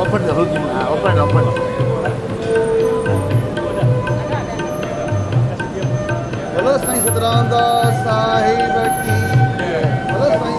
Open the hook. Open. Hello, Sai Satranda Sahib ki. Hello, Sai.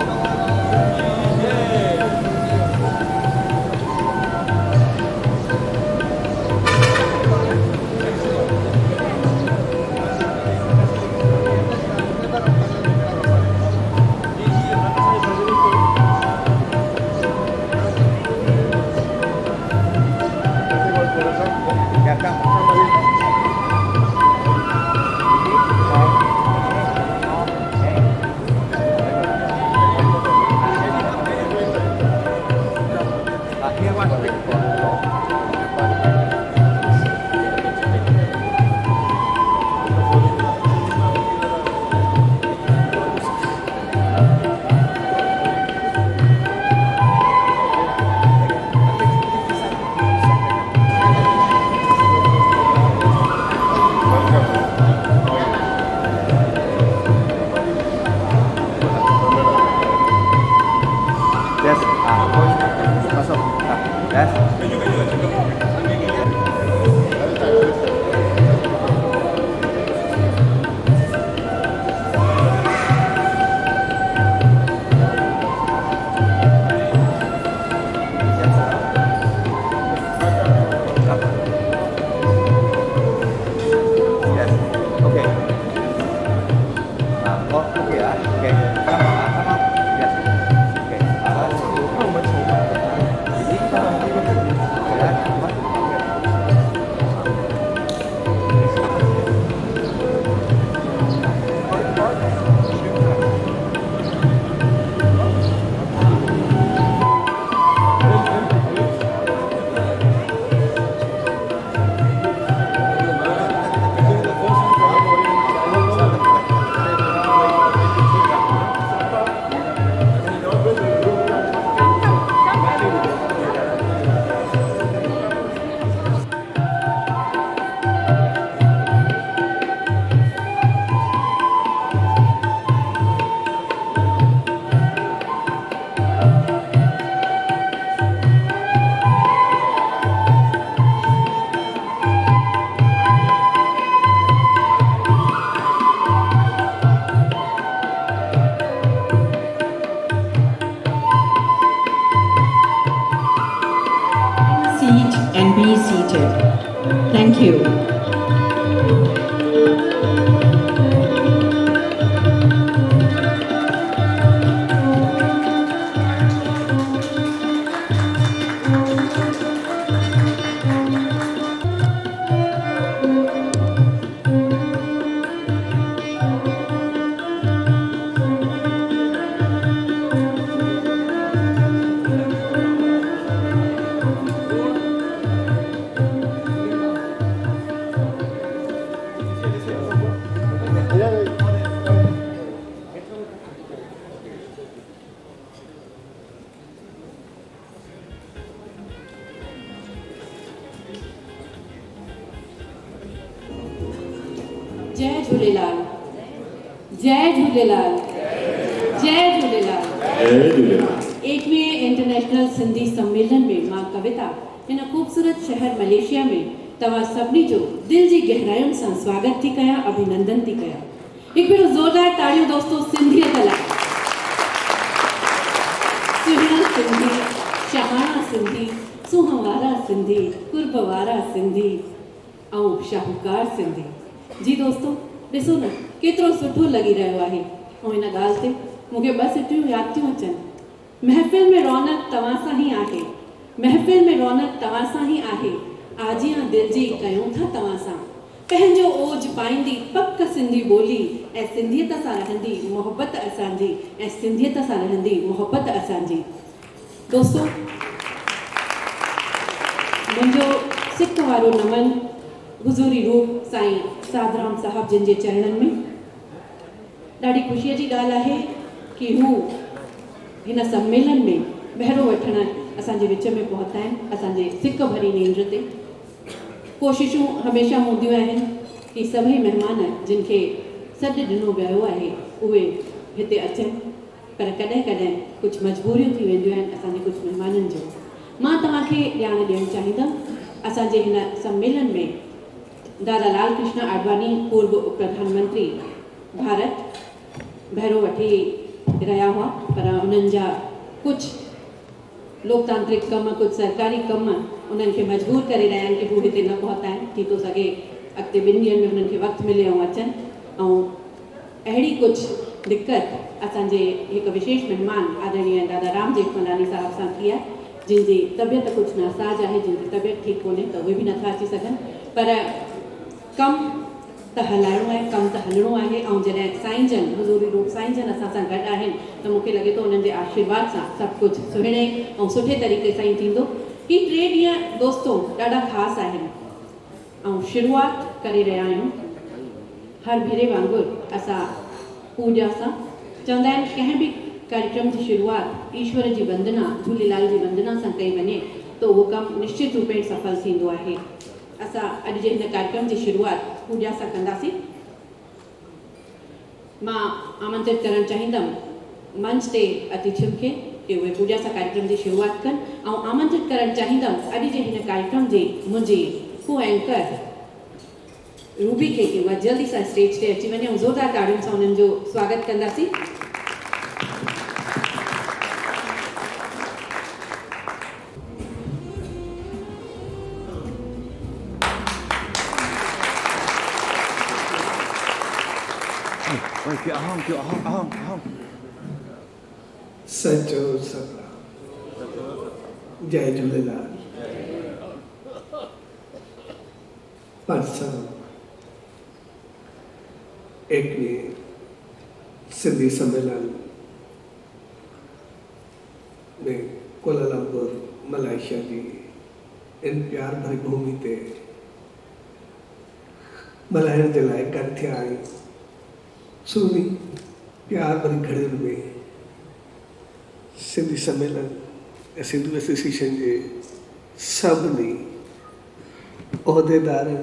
And be seated. Thank you. जय झूलेलाल जय झूलेलाल जय Jhulelal 21वें international Sindhi सम्मेलन में मां कविता इन खूबसूरत शहर मलेशिया में तवा सभी जो दिल जी गहराइयों से स्वागत थी कया अभिनंदन थी कया एक बार जोरदार तालियों दोस्तों सिंधियत लाइ सुहिणा सिंधी शहाणा सिंधी सुहवारा सिंधी कुर्बवारा सिंधी और शाहूकार सिंधी जी दोस्तों ॾिसो न केतिरो सुठो लॻी रहियो आहे ऐं हिन ॻाल्हि ते मूंखे ॿ सिटियूं यादि थियूं अचनि महफ़िल में रौनक तव्हां सां ई आहे महफ़िल में रौनक तव्हां सां ई आहे आजियां दिलि जी कयूं था तव्हां सां पंहिंजो ओज पाईंदी पक सिंधी ॿोली ऐं सिंधियत सां रहंदी मोहबत असांजी ऐं सिंधियत सां रहंदी मोहबत असांजी। दोस्तो, मुंहिंजो सिक वारो नमन हुज़ूरी रूप साईं साधराम साहब जिन जे चरणनि में। ॾाढी ख़ुशीअ जी ॻाल्हि आहे कि हू हिन सम्मेलन में बहिरो वठण असांजे विच में पहुता आहिनि, असांजे सिक भरी निंड ते। कोशिशूं हमेशह हूंदियूं आहिनि कि सभई महिमान जिन खे सॾु ॾिनो वियो आहे उहे हिते अचनि, पर कॾहिं कॾहिं कुझु मजबूरियूं थी वेंदियूं आहिनि असांजे कुझु महिमाननि जो। मां तव्हांखे ॼाण ॾियणु चाहींदमि, असांजे हिन सम्मेलन में दादा लाल कृष्ण आडवाणी पूर्व प्रधानमंत्री भारत बहिरो वठी रहिया हुआ, पर उन्हनि जा कुझु लोकतांत्रिक कम, कुझु सरकारी कम उन्हनि खे मजबूर करे रहिया आहिनि कि हू हिते न पहुता आहिनि। थी थो सघे अॻिते 2 ॾींहंनि में हुननि खे वक़्तु मिले ऐं अचनि। ऐं अहिड़ी कुझु दिक़त असांजे हिकु विशेष महिमान आदरणीय दादा राम जेठमलानी साहब सां थी आहे, जिन जी तबियत कुझु नासाज आहे, जिन जी तबियत ठीकु कोन्हे, त उहे बि नथा अची सघनि। पर कमु त हलाइणो आहे, कमु त हलणो आहे। ऐं जॾहिं साईं जन हुज़ूरी रूप साईं जन असां सां गॾु आहिनि त मूंखे लॻे थो उन्हनि जे आशीर्वाद सां सभु कुझु सुहिणे ऐं सुठे तरीक़े सां ई थींदो। ही 3 ॾींहं दोस्तो ॾाढा ख़ासि आहिनि ऐं शुरूआति करे रहिया आहियूं हर भेरे वांगुरु असां पूॼा सां। चवंदा आहिनि कंहिं बि कार्यक्रम जी शुरूआति ईश्वर जी वंदना, झूलेलाल जी वंदना सां कई वञे त उहो कमु निश्चित रूप में सफल थींदो आहे। असां अॼु जे हिन कार्यक्रम जी शुरूआति पूॼा सां कंदासीं। मां आमंत्रित करणु चाहींदमि मंच ते अतिथियुनि खे कि उहे पूॼा सां कार्यक्रम जी शुरूआति कनि, ऐं आमंत्रित करणु चाहींदमि अॼु जे हिन कार्यक्रम जी मुंहिंजी को एंकर रूबी खे कि उहा जल्दी सां स्टेज ते अची वञे ऐं ज़ोरदार ताड़ियुनि सां उन्हनि जो स्वागत कंदासीं। सचो सतनाम। जय झूलेलाल। परसों सिंधी सम्मेलन में कोला लंपुर मलेशिया की इन प्यार भरी भूमि ते मल्हाइण जे लाइ गॾु थिया आहियूं। सुनी प्यार भरी घड़ियुनि में सिंधी सम्मेलन ऐं सिंधु एसोसिएशन के सभिनी उहिदेदारनि,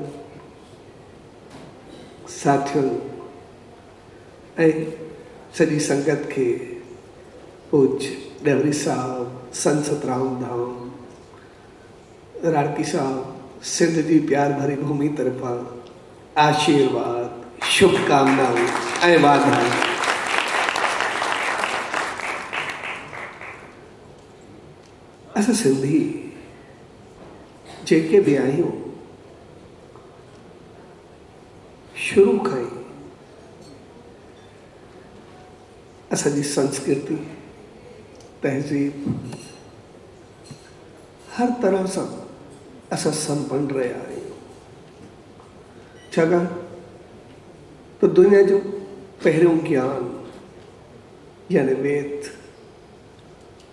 साथियुनि ऐं सॼी संगत के पूज्य डेवरी साहब, संत सतराम धाम, राड़की साहब, सिंध जी प्यार भरी भूमि तरफां आशीर्वाद, शुभकामनाएं ऐं वाधायूं। असां सिंधी जेके भी आहियूं शुरू खां ई असांजी संस्कृति, तहज़ीब हर तरह सां असां संपन्न रहिया आहियूं। छाकाणि तो दुनिया जो पहिरियों ज्ञान यानी वेद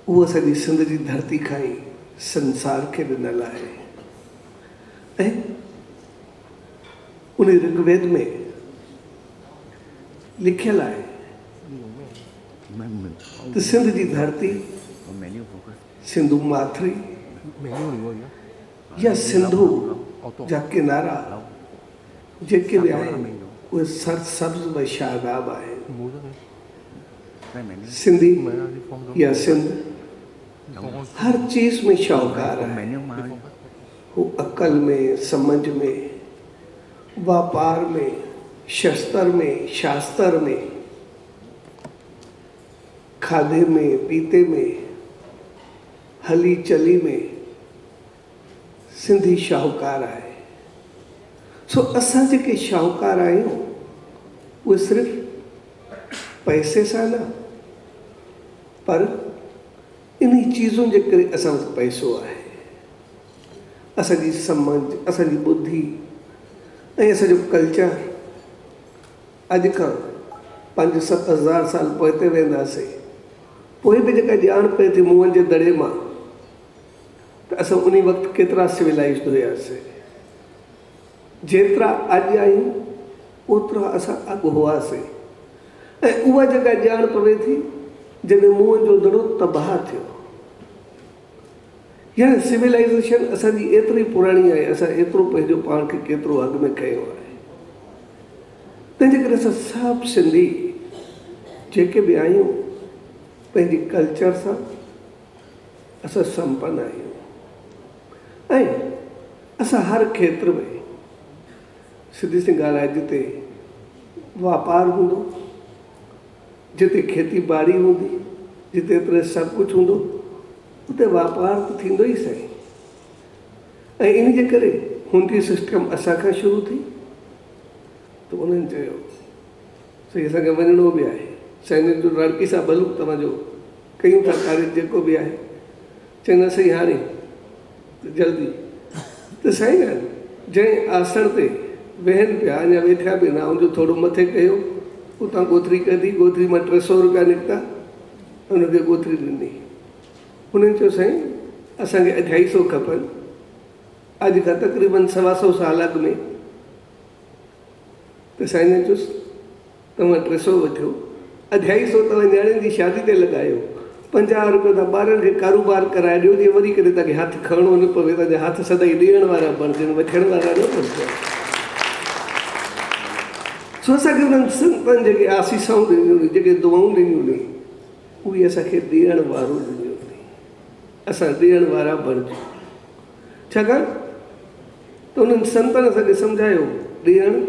वो सॼी सिंध जी धरती खां ई संसार के ॾिनल आहे। ऐं उन ऋग्वेद में लिखियल आहे त सिंध जी धरती, सिंधु माथरी या सिंधु जा किनारा जेके भी आहिनि उहे सरसब्ज़ व शादाब आहे। सिंधी या सिंध हर चीज में शाहूकार है। वो अकल में, समझ में, व्यापार में, शस्त्र में, शास्त्र में, खाधे में, पीते में, हली चली में सिंधी शाहूकार है। सो असां जेके शाहूकार आहियूं वो सिर्फ पैसे सां न, पर इन्हीं चीज़ों जे करे असां वटि पैसो आहे। असांजी समझ, असांजी बुद्धि ऐं असांजो कल्चर अॼु खां 5-7 हज़ार साल पोइ वेंदासीं, पोइ बि जेका ॼाण पए थी मुंहं जे दड़े मां त असां उन वक़्तु केतिरा सिविलाइज़्ड हुआसीं। जेतिरा अॼु आहियूं ओतिरा असां अॻु हुआसीं। ऐं उहा जेका ॼाण पवे थी जॾहिं मुंहं जो दड़ो तबाह थियो। यानी सिविलाइज़ेशन असांजी एतिरी पुराणी आहे, असां एतिरो पंहिंजो पाण खे केतिरो अॻु में कयो आहे। तंहिंजे करे असां सभु सिंधी जेके बि आहियूं पंहिंजी कल्चर सां असां संपन्न आहियूं। ऐं असां हर खेत्र में सिधी सी ॻाल्हि आहे, जिते वापारु हूंदो, जिते खेती ॿाड़ी हूंदी, जिते एतिरे सभु कुझु हूंदो, उते वापारु त थींदो ई सही। ऐं इन जे करे हुनजी सिस्टम असांखां शुरू थी त उन्हनि चयो सही असांखे वञिणो बि आहे। साईं जो लड़की सां भलू तव्हांजो कयूं था कार्य जेको बि आहे, चवंदा सही हाणे जल्दी त साईं जंहिं आसन ते वेहनि पिया, अञा वेठा बि न, उनजो थोरो मथे कयो, उतां गोथरी कढी, गोथरी मां 300 रुपया निकिता, हुनखे गोथरी ॾिनी। हुननि चयो साईं असांखे 250 खपनि, अॼु खां तक़रीबन 125 साल अॻु में। त साईं ने चयुसि तव्हां 300 वठो, 250 तव्हां न्याणियुनि जी शादी ते लॻायो, 50 रुपया तव्हां ॿारनि खे कारोबार कराए ॾियो, जीअं वरी करे तव्हांखे हथु खणणो न पवे, तव्हांजा हथ सदाई ॾियण वारा बणजनि, वठण वारा न बणजनि। सो असांखे उन्हनि संतनि जेके आसीसाऊं ॾिनियूं, जेके दुआऊं ॾिनियूं, उहे असांखे ॾियण वारो ॾिनियूं, असां ॾियण वारा बणिजूं। छाकाणि त उन्हनि संतनि असांखे सम्झायो ॾियणु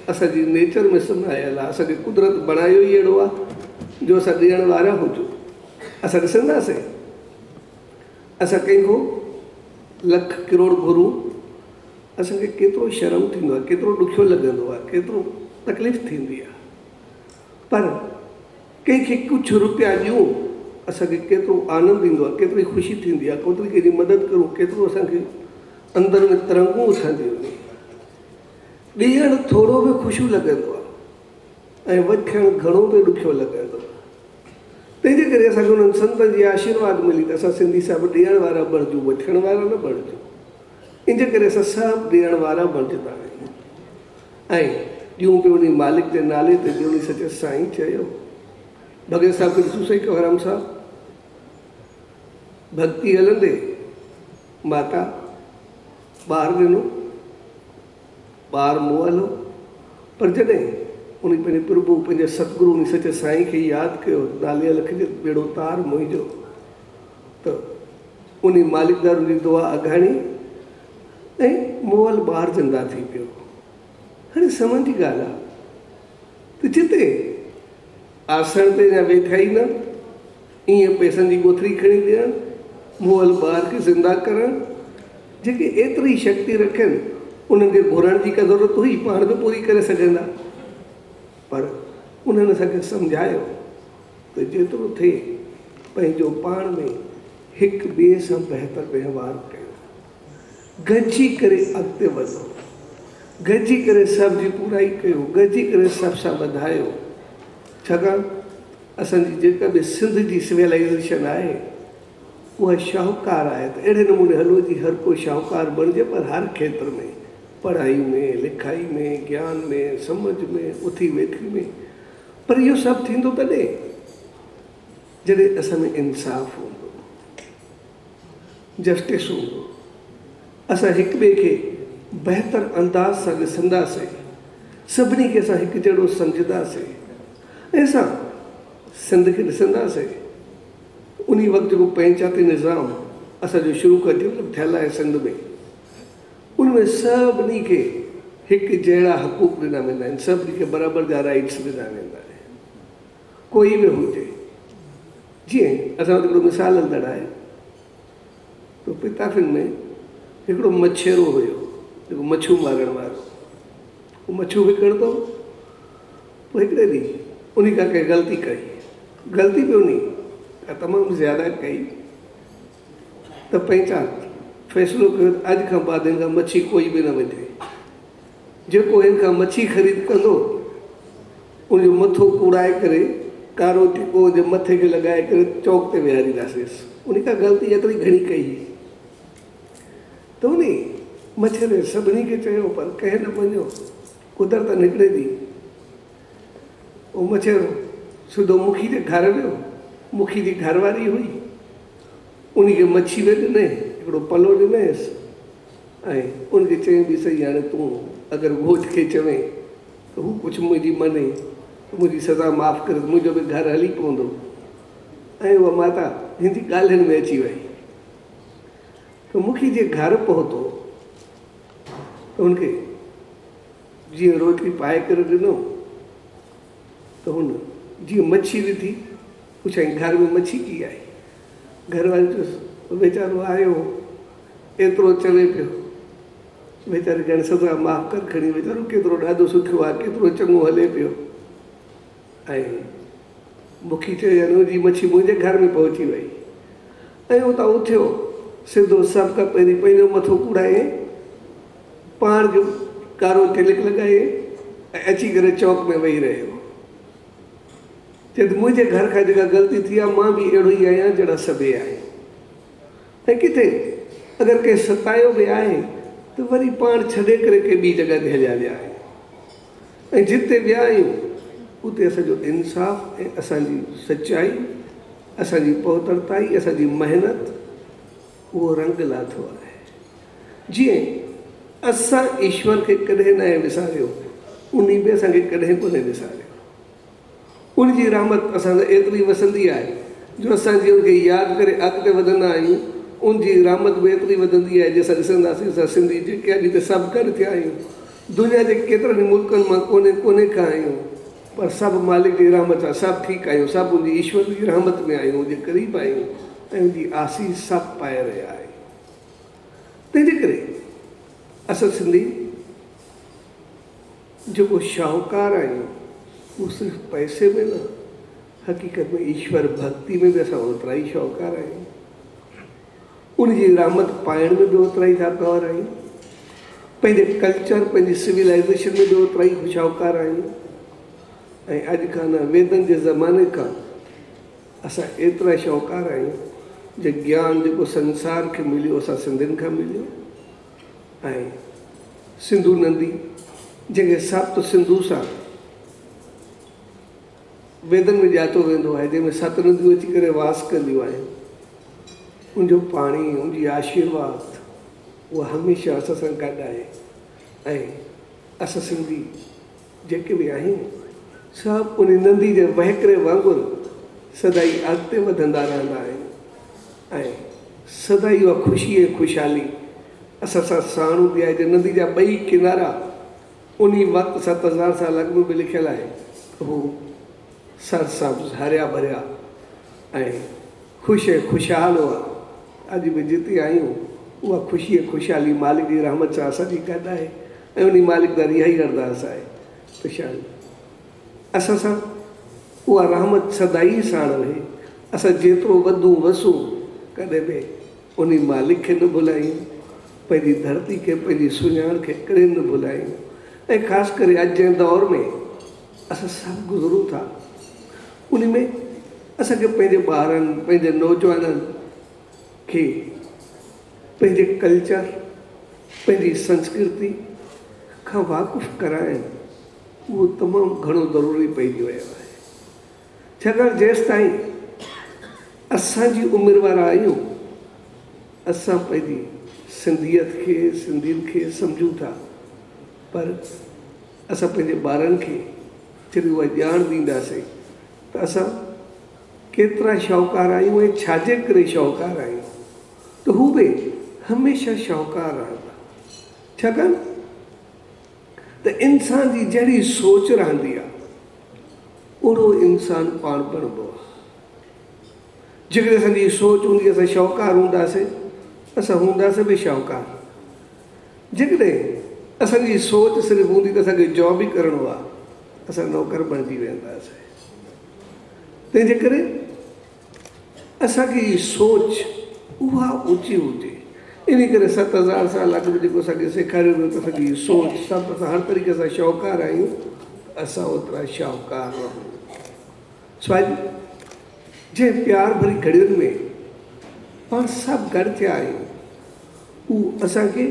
असांजी नेचर में समायल आहे, असांखे कुदरत बणायो ई अहिड़ो आहे जो असां ॾियण वारा हुजूं। असां ॾिसंदासीं असां कंहिंखो लख करोड़ घुरूं, असांखे केतिरो शर्म थींदो आहे, केतिरो ॾुखियो लॻंदो आहे, केतिरो तकलीफ़ थींदी आहे। पर कंहिंखे कुझु रुपया ॾियूं असांखे केतिरो आनंदु ईंदो आहे, केतिरी ख़ुशी थींदी आहे, केतिरी कंहिंजी मदद करूं, केतिरो असांखे अंदरि में तरंगूं उथंदियूं आहिनि। ॾियणु थोरो बि ख़ुशियूं लॻंदो आहे ऐं वठणु घणो बि ॾुखियो लॻंदो आहे। तंहिंजे करे असांखे उन्हनि संतनि जी आशीर्वाद मिली त असां सिंधी सभु ॾियण वारा बणिजूं, वठण वारा न बणिजूं। इन जे करे असां सभु ॾियण वारा बणिजंदा आहियूं ऐं ॾियूं पियो उन मालिक जे नाले ते, ॾियूं सचे साईं चयो। भॻत साहिब खे ॾिसूं सही कवरम साहब, भक्ति हलंदे माता ॿार ॾिनो, ॿार मुंहुं हलो, पर जॾहिं उन पंहिंजे प्रभु पंहिंजे सतगुरू उन सचे साईं खे यादि कयो, नाले लख जे बेड़ो तार मुंहिंजो, त उन मालिकदार जी दुआ अघाणी ऐं मुअल ॿार जिंदा थी पियो। हाणे समझ जी ॻाल्हि आहे त जिते आसन ते या वेठा ई न, ईअं पैसनि जी गोथरी खणी ॾियणु, मुअल ॿार खे ज़िंदा करणु, जेके एतिरी शक्ति रखनि उन्हनि खे घुरण जी का ज़रूरत हुई, पाण बि पूरी करे सघंदा। पर उन्हनि असांखे सम्झायो त जेतिरो थिए पंहिंजो पाण में हिकु ॿिए सां बहितर व्यवहार कयो, गॾिजी करे अॻिते वधो, गॾिजी करे सभ जी बुराई कयो, गॾिजी करे सभ सां वधायो। छाकाणि असांजी जेका बि सिंध जी सिविलाइज़ेशन आहे उहा शाहूकार आहे, त अहिड़े नमूने हलो जी हर को शाहूकार बणिजे, पर हर खेत्र में, पढ़ाई में, लिखाई में, ज्ञान में, समझ में, उथी वेठी में। पर इहो सभु थींदो तॾहिं जॾहिं असां में इंसाफ़ हूंदो, जस्टिस हूंदो, असां हिक ॿिए खे बहितर अंदाज़ सां ॾिसंदासीं, सभिनी खे असां हिकु जहिड़ो सम्झंदासीं ऐं असां सिंध खे ॾिसंदासीं। उन वक़्तु जेको पंचायती निज़ाम असांजो शुरू खां डेवलप थियल आहे सिंध में, उनमें सभिनी खे हिकु जहिड़ा हक़ूक़ ॾिना वेंदा आहिनि, सभिनी खे बराबरि जा राइट्स ॾिना वेंदा आहिनि, कोई बि हुजे। जीअं असां वटि हिकिड़ो मिसाल हलंदड़ आहे, तो पिताफिन में हिकिड़ो मछेरो हुयो जेको मच्छू मारण वारो, उहो मच्छू विकिणंदो। पोइ हिकिड़े ॾींहुं उन खां कंहिं ग़लती कई, ग़लती बि उन तमामु ज़्यादा कई, त पंहिंजा फ़ैसिलो कयो अॼु खां बाद हिन खां मच्छी कोई बि न विझे। जेको हिन खां मच्छी ख़रीद कंदो उनजो मथो कूड़ाए करे कारो टिको जे मथे खे लॻाए करे चौक ते विहारींदासीं। उन खां ग़लती एतिरी घणी कई त उन मच्छर सभिनी खे चयो पर कंहिं न मञियो। कुदरत निकिरे थी, उहो मच्छर सिधो मुखी जे घर वियो। मुखी जी घरवारी हुई, उनखे मच्छी वे ॾिनई, हिकिड़ो पलो ॾिनईसि ऐं उनखे चई बि सही, हाणे तूं अगरि घोट खे चवे त हू कुझु मुंहिंजी मञे, मुंहिंजी सज़ा माफ़ु करे, मुंहिंजो बि घर हली पवंदो। ऐं उहा माता हिन जी ॻाल्हियुनि में अची वई त मुखी जे घर पहुतो त हुनखे जीअं रोटी पाए करे ॾिनो त हुन जीअं मच्छी ॾिठी, पुछाई घर में मच्छी कीअं आई? घरवारी चयोसि वीचारो आयो एतिरो चवे पियो, वीचारे ॼण सज़ा माफ़ु कर खणी, वीचारो केतिरो ॾाढो सुठो आहे, केतिरो चङो हले पियो। ऐं मुखी चयो हुनजी मच्छी मुंहिंजे घर में पहुची वई। ऐं उतां उथियो, सिधो सभ खां पहिरीं पंहिंजो मथो कूड़ाए, पाण जो कारो तिलक लॻाए ऐं अची करे चौक में वेही रहियो। चए त मुंहिंजे घर खां जेका ग़लती थी आहे, मां बि अहिड़ो ई आहियां जहिड़ा सभई आहिनि। ऐं किथे अगरि कंहिं सतायो बि आहे त वरी पाण छॾे करे कंहिं ॿी जॻह ते हलिया विया आहियूं। ऐं जिते विया आहियूं उते असांजो इंसाफ़ ऐं असांजी सचाई, असांजी पवित्रताई, असांजी महिनत, उहो रंग लाथो आहे। जीअं असां ईश्वर खे कॾहिं न विसारियो, उन बि असांखे कॾहिं कोन्हे विसारियो। उनजी रहमत असां सां एतिरी वसंदी आहे जो असां जीअं उनखे यादि करे अॻिते वधंदा आहियूं, उनजी रहमत बि एतिरी वधंदी आहे। जीअं असां ॾिसंदासीं, असां सिंधी जेके अॼु त सभु गॾु थिया आहियूं, दुनिया जे केतिरनि मुल्कनि मां कोने खां आहियूं, पर सभु मालिक जी रहमत सां सभु ठीकु आहियूं, सभु उनजी ईश्वर जी रहमत में आहियूं, उनजे क़रीब आहियूं ऐं उनजी आसीस सभु पाए रहिया आहियूं। तंहिंजे करे असां सिंधी जेको शाहूकार आहियूं, उहो सिर्फ़ु पैसे में न, हक़ीक़त में ईश्वर भक्ति में बि असां ओतिरा ई शाहूकार आहियूं। उनजी रहमत पाइण में बि ओतिरा ई शाहूकार आहियूं। पंहिंजे कल्चर, पंहिंजी सिविलाइज़ेशन में बि ओतिरा ई शाहूकार आहियूं। ऐं अॼु खां न, वेदनि जे ज़माने खां असां एतिरा शाहूकार आहियूं। जे ज्ञान जेको संसार खे मिलियो, असां सिंधियुनि खां मिलियो। ऐं सिंधू नंदी जंहिंखे सप्त सिंधू सां वेदनि में ॼातो वेंदो आहे, जंहिंमें सत नदियूं अची करे वास कंदियूं आहिनि, उनजो पाणी, उनजी आशीर्वाद, उहा हमेशह असां सां गॾु आहे। ऐं असां सिंधी जेके बि आहियूं, सभु उन नंदी जे वहिकिरे वांगुरु सदाई अॻिते वधंदा रहंदा आहिनि। ऐं सदाई उहा ख़ुशी ऐं ख़ुशहाली असां सां साणूंदी आहे। जे नदी जा ॿई किनारा उन वक़्तु 7000 साल अॻु में बि लिखियलु आहे, हू सरसब्ज़ हरिया भरिया ऐं ख़ुशि ऐं ख़ुशहाल हुआ। अॼु बि जिते आहियूं, उहा ख़ुशी ऐं ख़ुशहाली मालिक जी रहमत सां असांजी गॾु आहे ऐं उन मालिक तां इहा ई अरदास आहे त शायदि असां सां उहा रहमत सदाई साण रहे। असां जेतिरो वधूं वसूं, कॾहिं बि उन मालिक खे न भुलायूं, पंहिंजी धरती खे, पंहिंजी सुञाण खे कॾहिं न भुलायूं। ऐं ख़ासि करे अॼु जे दौर में असां सभु गुज़रूं था, उन में असांखे पंहिंजे ॿारनि, पंहिंजे नौजवाननि खे पंहिंजे कल्चर, पंहिंजी संस्कृति खां वाक़ुफ़ु कराइणु, उहो तमामु घणो ज़रूरी पइजी वियो आहे। छाकाणि जेसि ताईं असांजी उमिरि वारा आहियूं, असां पंहिंजी सिंधियत खे, सिंधियुनि खे सम्झूं था, पर असां पंहिंजे ॿारनि खे जॾहिं उहा ॼाण ॾींदासीं त असां केतिरा शाहूकार आहियूं ऐं छाजे करे शाहूकार आहियूं, त हू बि हमेशह शाहूकार रहंदा। छाकाणि त इंसान जी जहिड़ी सोच रहंदी आहे, ओड़ो इंसान पाण बणिबो आहे। जेकॾहिं असांजी सोच हूंदी, असां शाहूकार हूंदासीं, असां हूंदासीं बि शाहूकार। जेकॾहिं असांजी सोच सिर्फ़ु हूंदी त असांखे जॉब ई करिणो आहे, असां नौकर बणिजी वेंदासीं। तंहिंजे करे असांजी सोच उहा ऊची हुजे, इन करे 7000 साल अॻु जेको असांखे सेखारियो वियो त असांजी सोच सभु असां हर तरीक़े सां शाहूकार आहियूं, असां ओतिरा शाहूकार रहूं। स्वामी जंहिं प्यार भरी घड़ियुनि में पाण सभु गॾु थिया आहियूं, उहो असांखे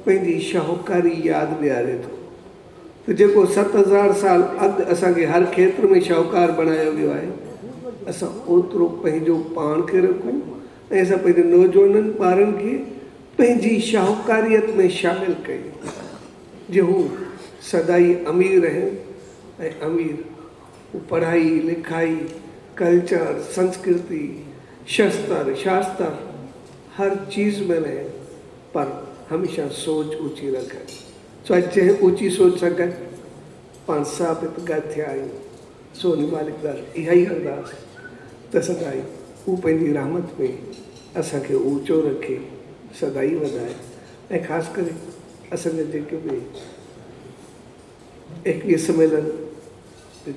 पंहिंजी शाहूकारी यादि ॾियारे थो त जेको 7000 साल अॻु असांखे हर खेत्र में शाहूकार बणायो वियो आहे, असां ओतिरो पंहिंजो पाण खे रखूं ऐं असां पंहिंजे नौजवाननि ॿारनि खे पंहिंजी शाहूकारियत में शामिलु कयूं, जो हू सदाई अमीर आहिनि ऐं अमीर हू पढ़ाई लिखाई कल्चर संस्कृति शस्त्र शास्त्र हर चीज़ में रहे, पर हमेशा सोच ऊंची रखे। सो जंहिं ऊंची सोच सां गॾु पाण साबित गॾु थिया आहियूं, सोनी मालिक दास इहा ई अरदास त सदाई हू पंहिंजी रहमत में असांखे ऊंचो रखे, सदाई वधाए ऐं ख़ासि करे असांजा जेके बि 21 सम्मेलन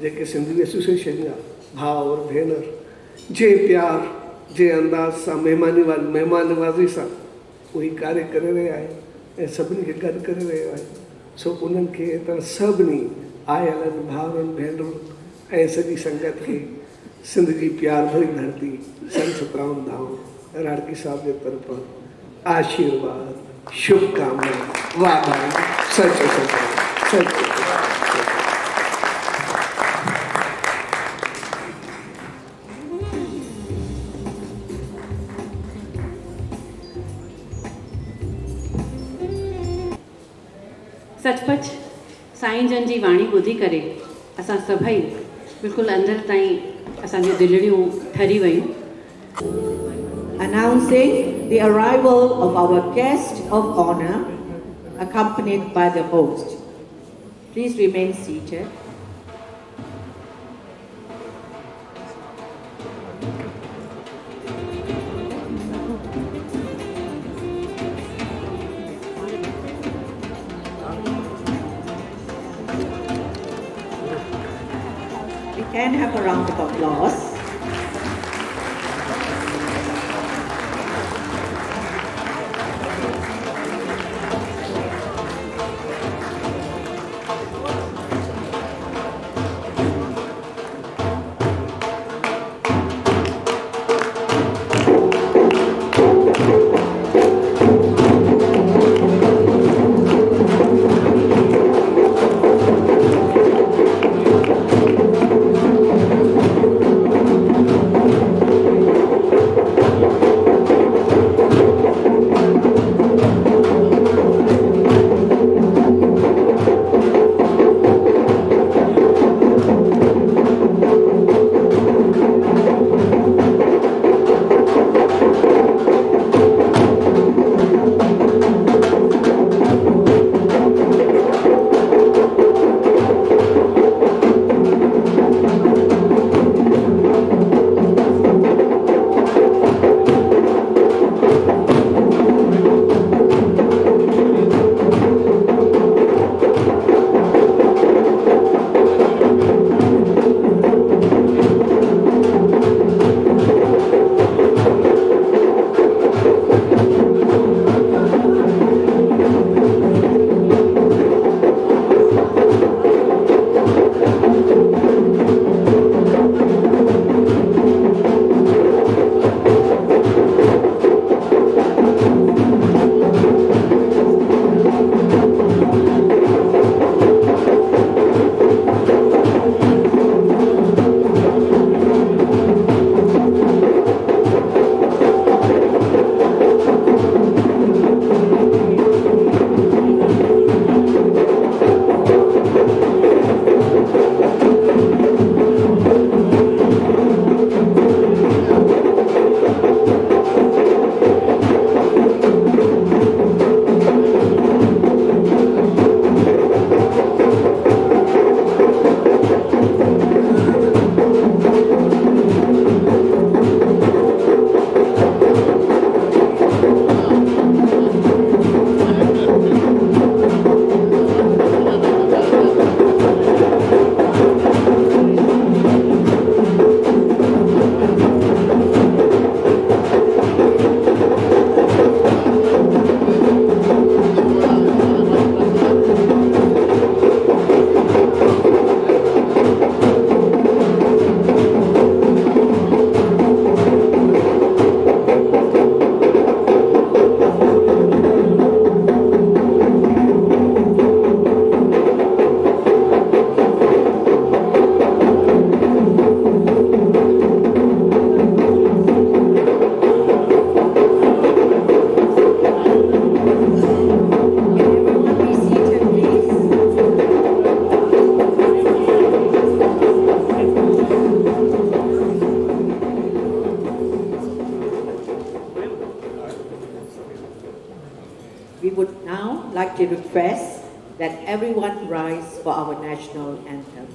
जेके सिंधी एसोसिएशन जा भाउ और भेनर जे प्यार जे अंदाज़ सां महिमान नवाज़ी सां उहे कार्य करे रहिया आहिनि ऐं सभिनी खे गॾु करे रहियो आहे, सो उन्हनि खे त सभिनी आयल भाउरनि भेनरुनि ऐं सॼी संगत खे सिंध जी प्यार भरी धरती संत सतराम धाम राड़की साहब जे तरफ़ां आशीर्वाद शुभकामना वाधायूं सचो सचो। सचपच साईं जन जी वाणी ॿुधी करे असां सभई बिल्कुलु अंदरि ताईं असांजी दिलड़ियूं ठरी वयूं। Announcing the arrival of our guest of honor, accompanied by the host. Please remain seated. We can have a round of applause. like to request that everyone rise for our national anthem.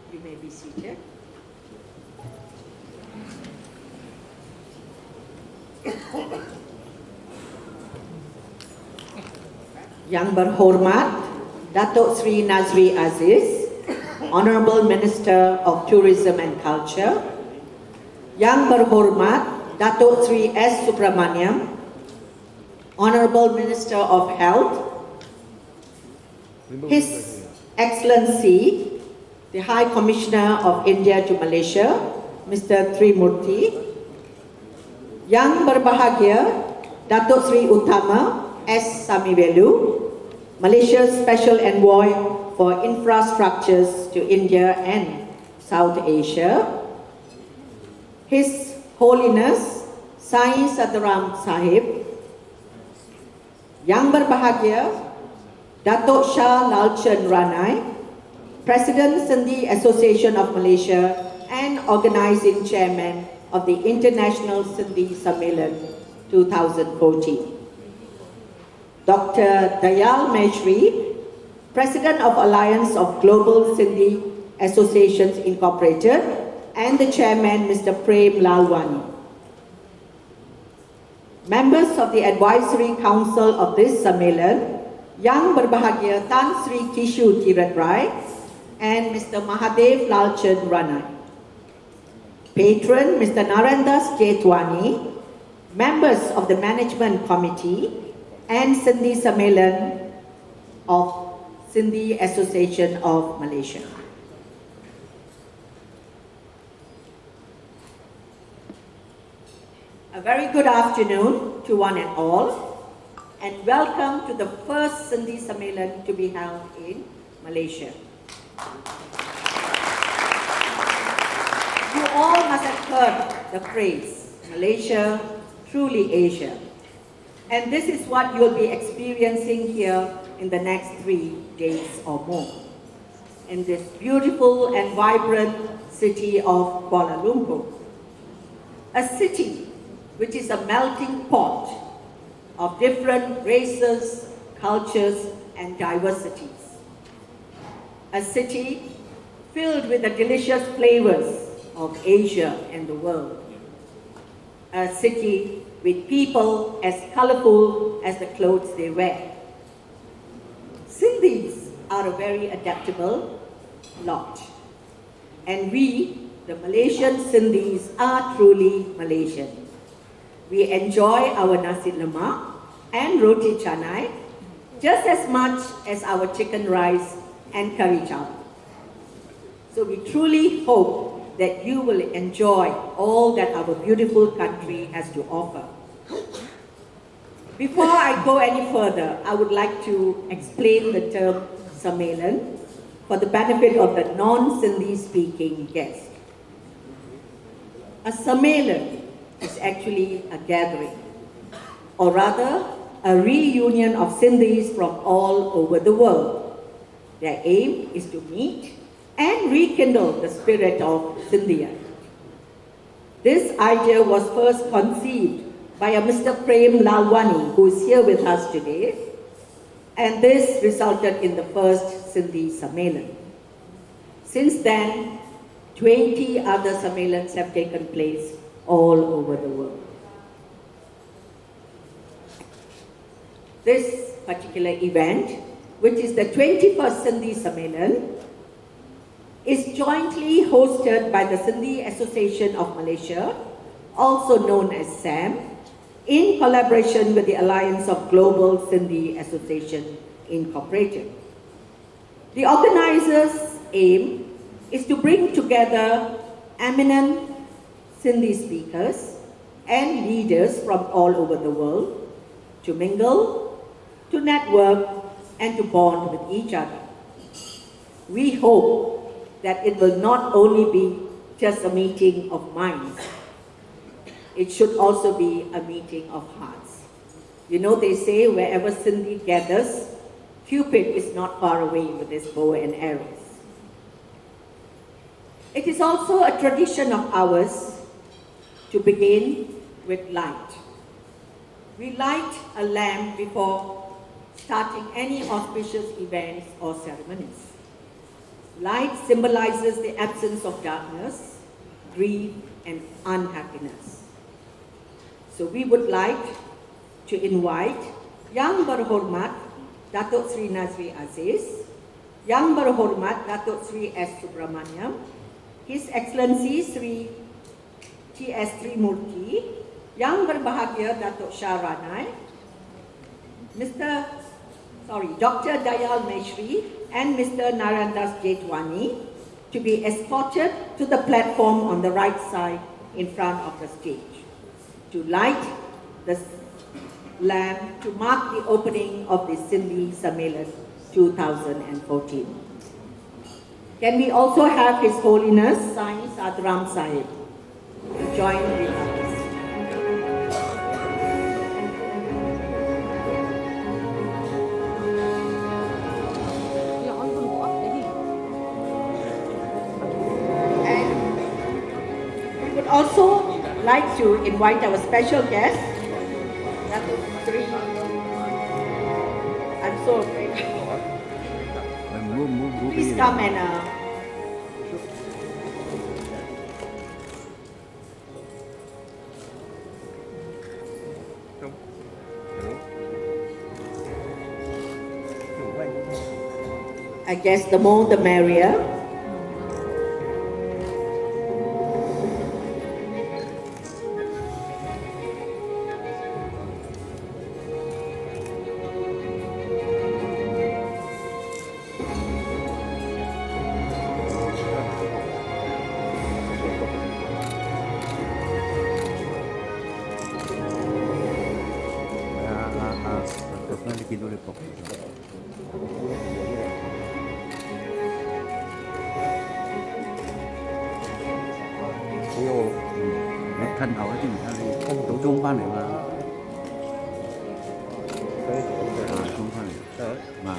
You may be seated. Yang Berhormat Datuk Sri Nazri Aziz, Honorable Minister of Tourism and Culture, Yang Berhormat Datuk Sri S. Subramaniam, Honorable Minister of Health, His Excellency, the High Commissioner of India to Malaysia, Mr. Trimurti, Yang Berbahagia Datuk Sri Utama S. Samivelu, Malaysia's Special Envoy for Infrastructures to India and South Asia, His Holiness Sai Sadaram Sahib, Yang Berbahagia Datuk Shah Lalchen Ranai, President Sindhi Association of Malaysia and Organizing Chairman of the International Sindhi Sammelan 2014. Dr. Dayal Mehri, President of Alliance of Global Sindhi Associations Incorporated, and the Chairman, Mr. Prem Lalwani. Members of the Advisory Council of this Sammelan, Yang Berbahagia Tan Sri Kishu Tiratrai and Mr. Mahadev Lalchen Ranai. Patron, Mr. Narendas Jetwani, members of the Management Committee and Sindhi Sammelan of Sindhi Association of Malaysia. A very good afternoon to one and all, and welcome to the first Sindhi Sammelan to be held in Malaysia. You all must have heard the phrase, Malaysia, truly Asia. And this is what you'll be experiencing here in the next 3 days or more, in this beautiful and vibrant city of Kuala Lumpur. A city which is a melting pot of different races, cultures, and diversities. A city filled with the delicious flavors of Asia and the world. A city with people as colorful as the clothes they wear. Sindhis are a very adaptable lot. And we, the Malaysian Sindhis, are truly Malaysian. We enjoy our nasi lemak and roti canai just as much as our chicken rice and curry chow. So we truly hope that you will enjoy all that our beautiful country has to offer. Before I go any further, I would like to explain the term Sammelan for the benefit of the non-Sindhi speaking guests. A Sammelan is actually a gathering, or rather a reunion of Sindhis from all over the world. Their aim is to meet and rekindle the spirit of Sindhia. This idea was first conceived by a Mr. Prem Lalwani, who is here with us today, and this resulted in the first Sindhi Sammelan. Since then, 20 other Sammelans have taken place all over the world. This particular event, which is the 21st Sindhi Sammelan, is jointly hosted by the Sindhi Association of Malaysia, also known as SAM, in collaboration with the Alliance of Global Sindhi Association Incorporated. The organizers' aim is to bring together eminent Sindhi speakers and leaders from all over the world to mingle, to network, and to bond with each other. We hope that it will not only be just a meeting of minds, it should also be a meeting of hearts. You know, they say wherever Sindhi gathers, Cupid is not far away with his bow and arrows. It is also a tradition of ours to begin with light. We light a lamp before starting any auspicious events or ceremonies. Light symbolizes the absence of darkness, grief, and unhappiness. So we would like to invite Yang Berhormat Datuk Sri Nazri Aziz, Yang Berhormat Datuk Sri S. Subramaniam, His Excellency Sri T.S. Trimurti, Yang Berbahagia Datuk Shah Ranai, Dr. Dayal Meshri, and Mr. Narandas Jetwani to be escorted to the platform on the right side in front of the stage to light the lamp to mark the opening of the Sindhi Sammelan 2014. Can we also have His Holiness Sai Sadram Sahib to join with us? Also like to invite our special guest, Datuk Sri. I'm so afraid. Please come and I guess the more the merrier. thân hậu thì người ta đi tổ trung ban này mà trung ban này mà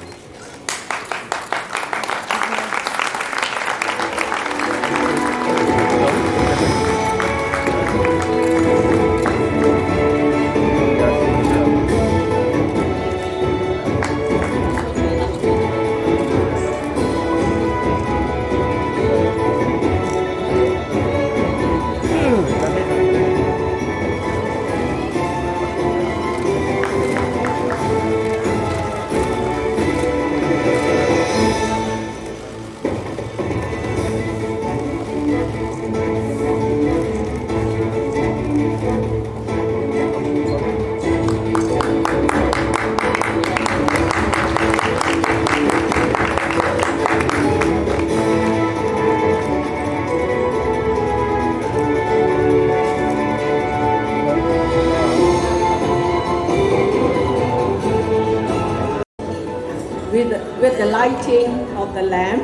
with the lighting of the lamp,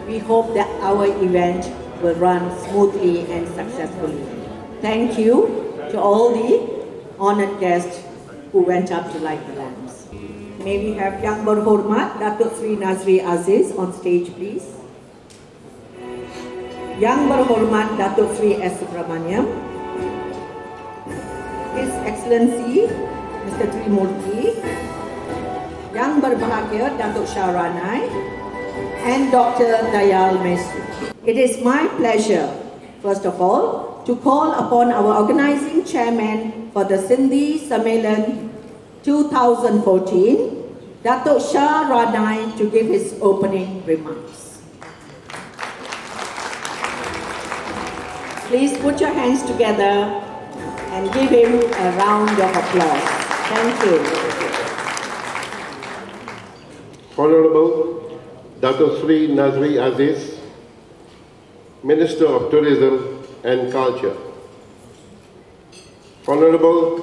we hope that our event will run smoothly and successfully. Thank you to all the honored guests who went up to light the lamps. May we have Yang Berhormat Datuk Sri Nazri Aziz on stage, please. Yang Berhormat Datuk Sri S. Subramaniam, His Excellency Mr. Trimurti, Yang Berbahagia Datuk Shah Ranai, and Dr. Dayal Mesri. It is my pleasure, first of all, to call upon our organizing chairman for the Sindhi Sammelan 2014, Datuk Shah Ranai, to give his opening remarks. Please put your hands together and give him a round of applause. Thank you. Honorable Datuk Sri Nazri Aziz, Minister of Tourism and Culture. Honorable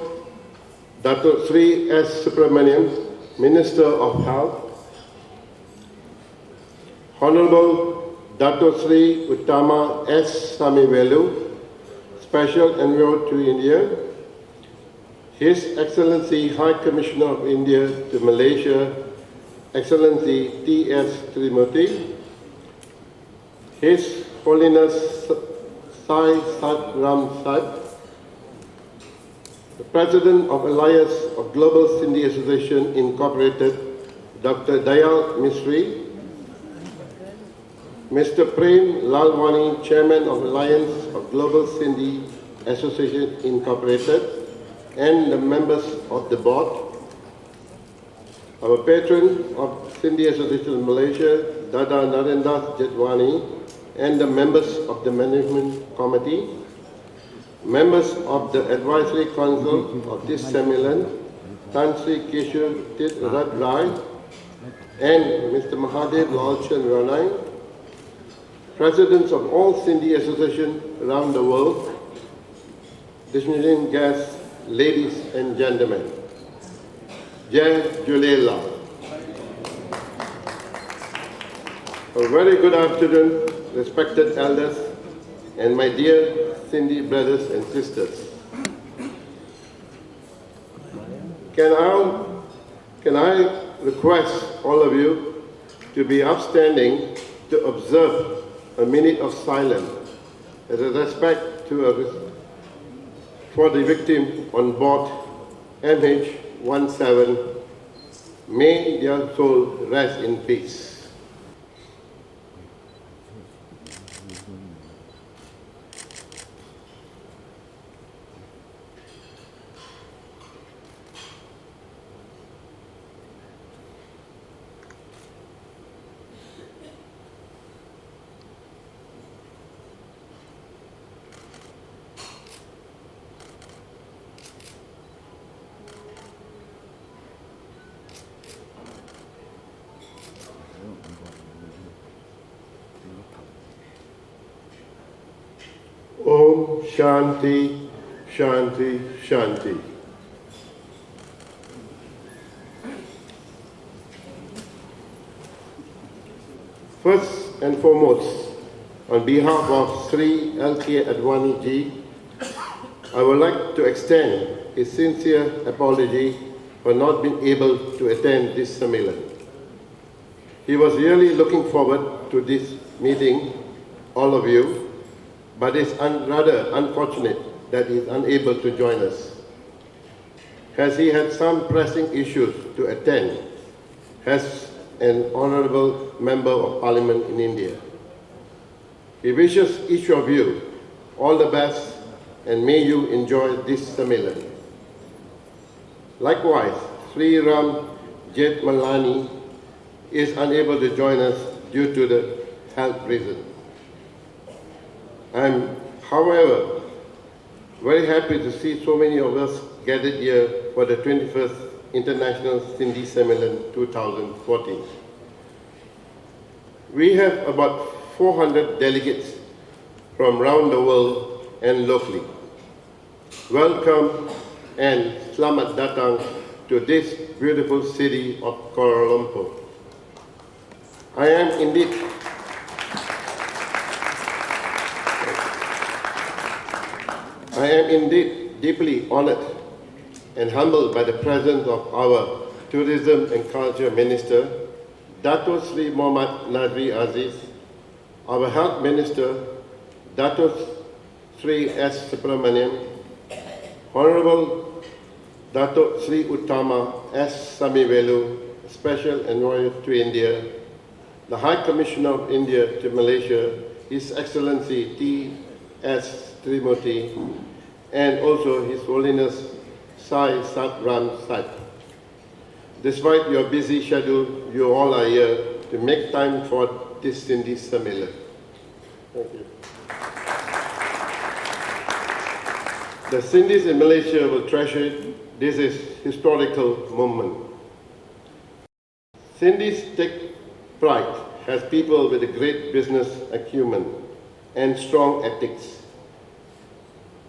Datuk Sri S. Subramaniam, Minister of Health. Honorable Datuk Sri Uttama S. Samivelu, Special Envoy to India. His Excellency High Commissioner of India to Malaysia, Excellency T.S. Trimurti. His Holiness Sai Sat Ram Sat, the President of Alliance of Global Sindhi Association Incorporated, Dr. Dayal Misri, Mr. Prem Lalwani, Chairman of Alliance of Global Sindhi Association Incorporated, and the members of the board, our patron of Sindhi Association of Malaysia, Dada Narendas Jetwani, and the members of the Management Committee, members of the Advisory Council of this Sammelan, Tan Sri Keshur Tit Rat Rai, and Mr. Mahadev Lalchan Ranai, presidents of all Sindhi associations around the world, distinguished guests, ladies and gentlemen. Jai Jhulelal. A very good afternoon, respected elders, and my dear Sindhi brothers and sisters. Can I request all of you to be upstanding to observe a minute of silence as a respect for the victim on board MH17. May their soul rest in peace. Om Shanti, Shanti, Shanti. First and foremost, on behalf of Sri L.K. Advani ji, I would like to extend a sincere apology for not being able to attend this Sammelan. He was really looking forward to this meeting, all of you, but it's rather unfortunate that he is unable to join us, as he had some pressing issues to attend as an honorable member of Parliament in India. He wishes each of you all the best and may you enjoy this Sammelan. Likewise, Sri Ram Jetmalani is unable to join us due to the health reason. I am, however, very happy to see so many of us gathered here for the 21st International Sindhi Sammelan 2014. We have about 400 delegates from around the world and locally. Welcome and selamat datang to this beautiful city of Kuala Lumpur. I am indeed deeply honored and humbled by the presence of our Tourism and Culture Minister, Dato Sri Muhammad Nazri Aziz, our Health Minister, Dato Sri S. Subramaniam, Honorable Dato Sri Uttama S. Samivelu, Special Envoy to India, the High Commissioner of India to Malaysia, His Excellency T. S. Trimurti, and also His Holiness Sai Sat Ram Sat. Despite your busy schedule, you all are here to make time for this Sindhi Sammelan. Thank you. The Sindhis in Malaysia will treasure this historical moment. Sindhis take pride as people with a great business acumen and strong ethics.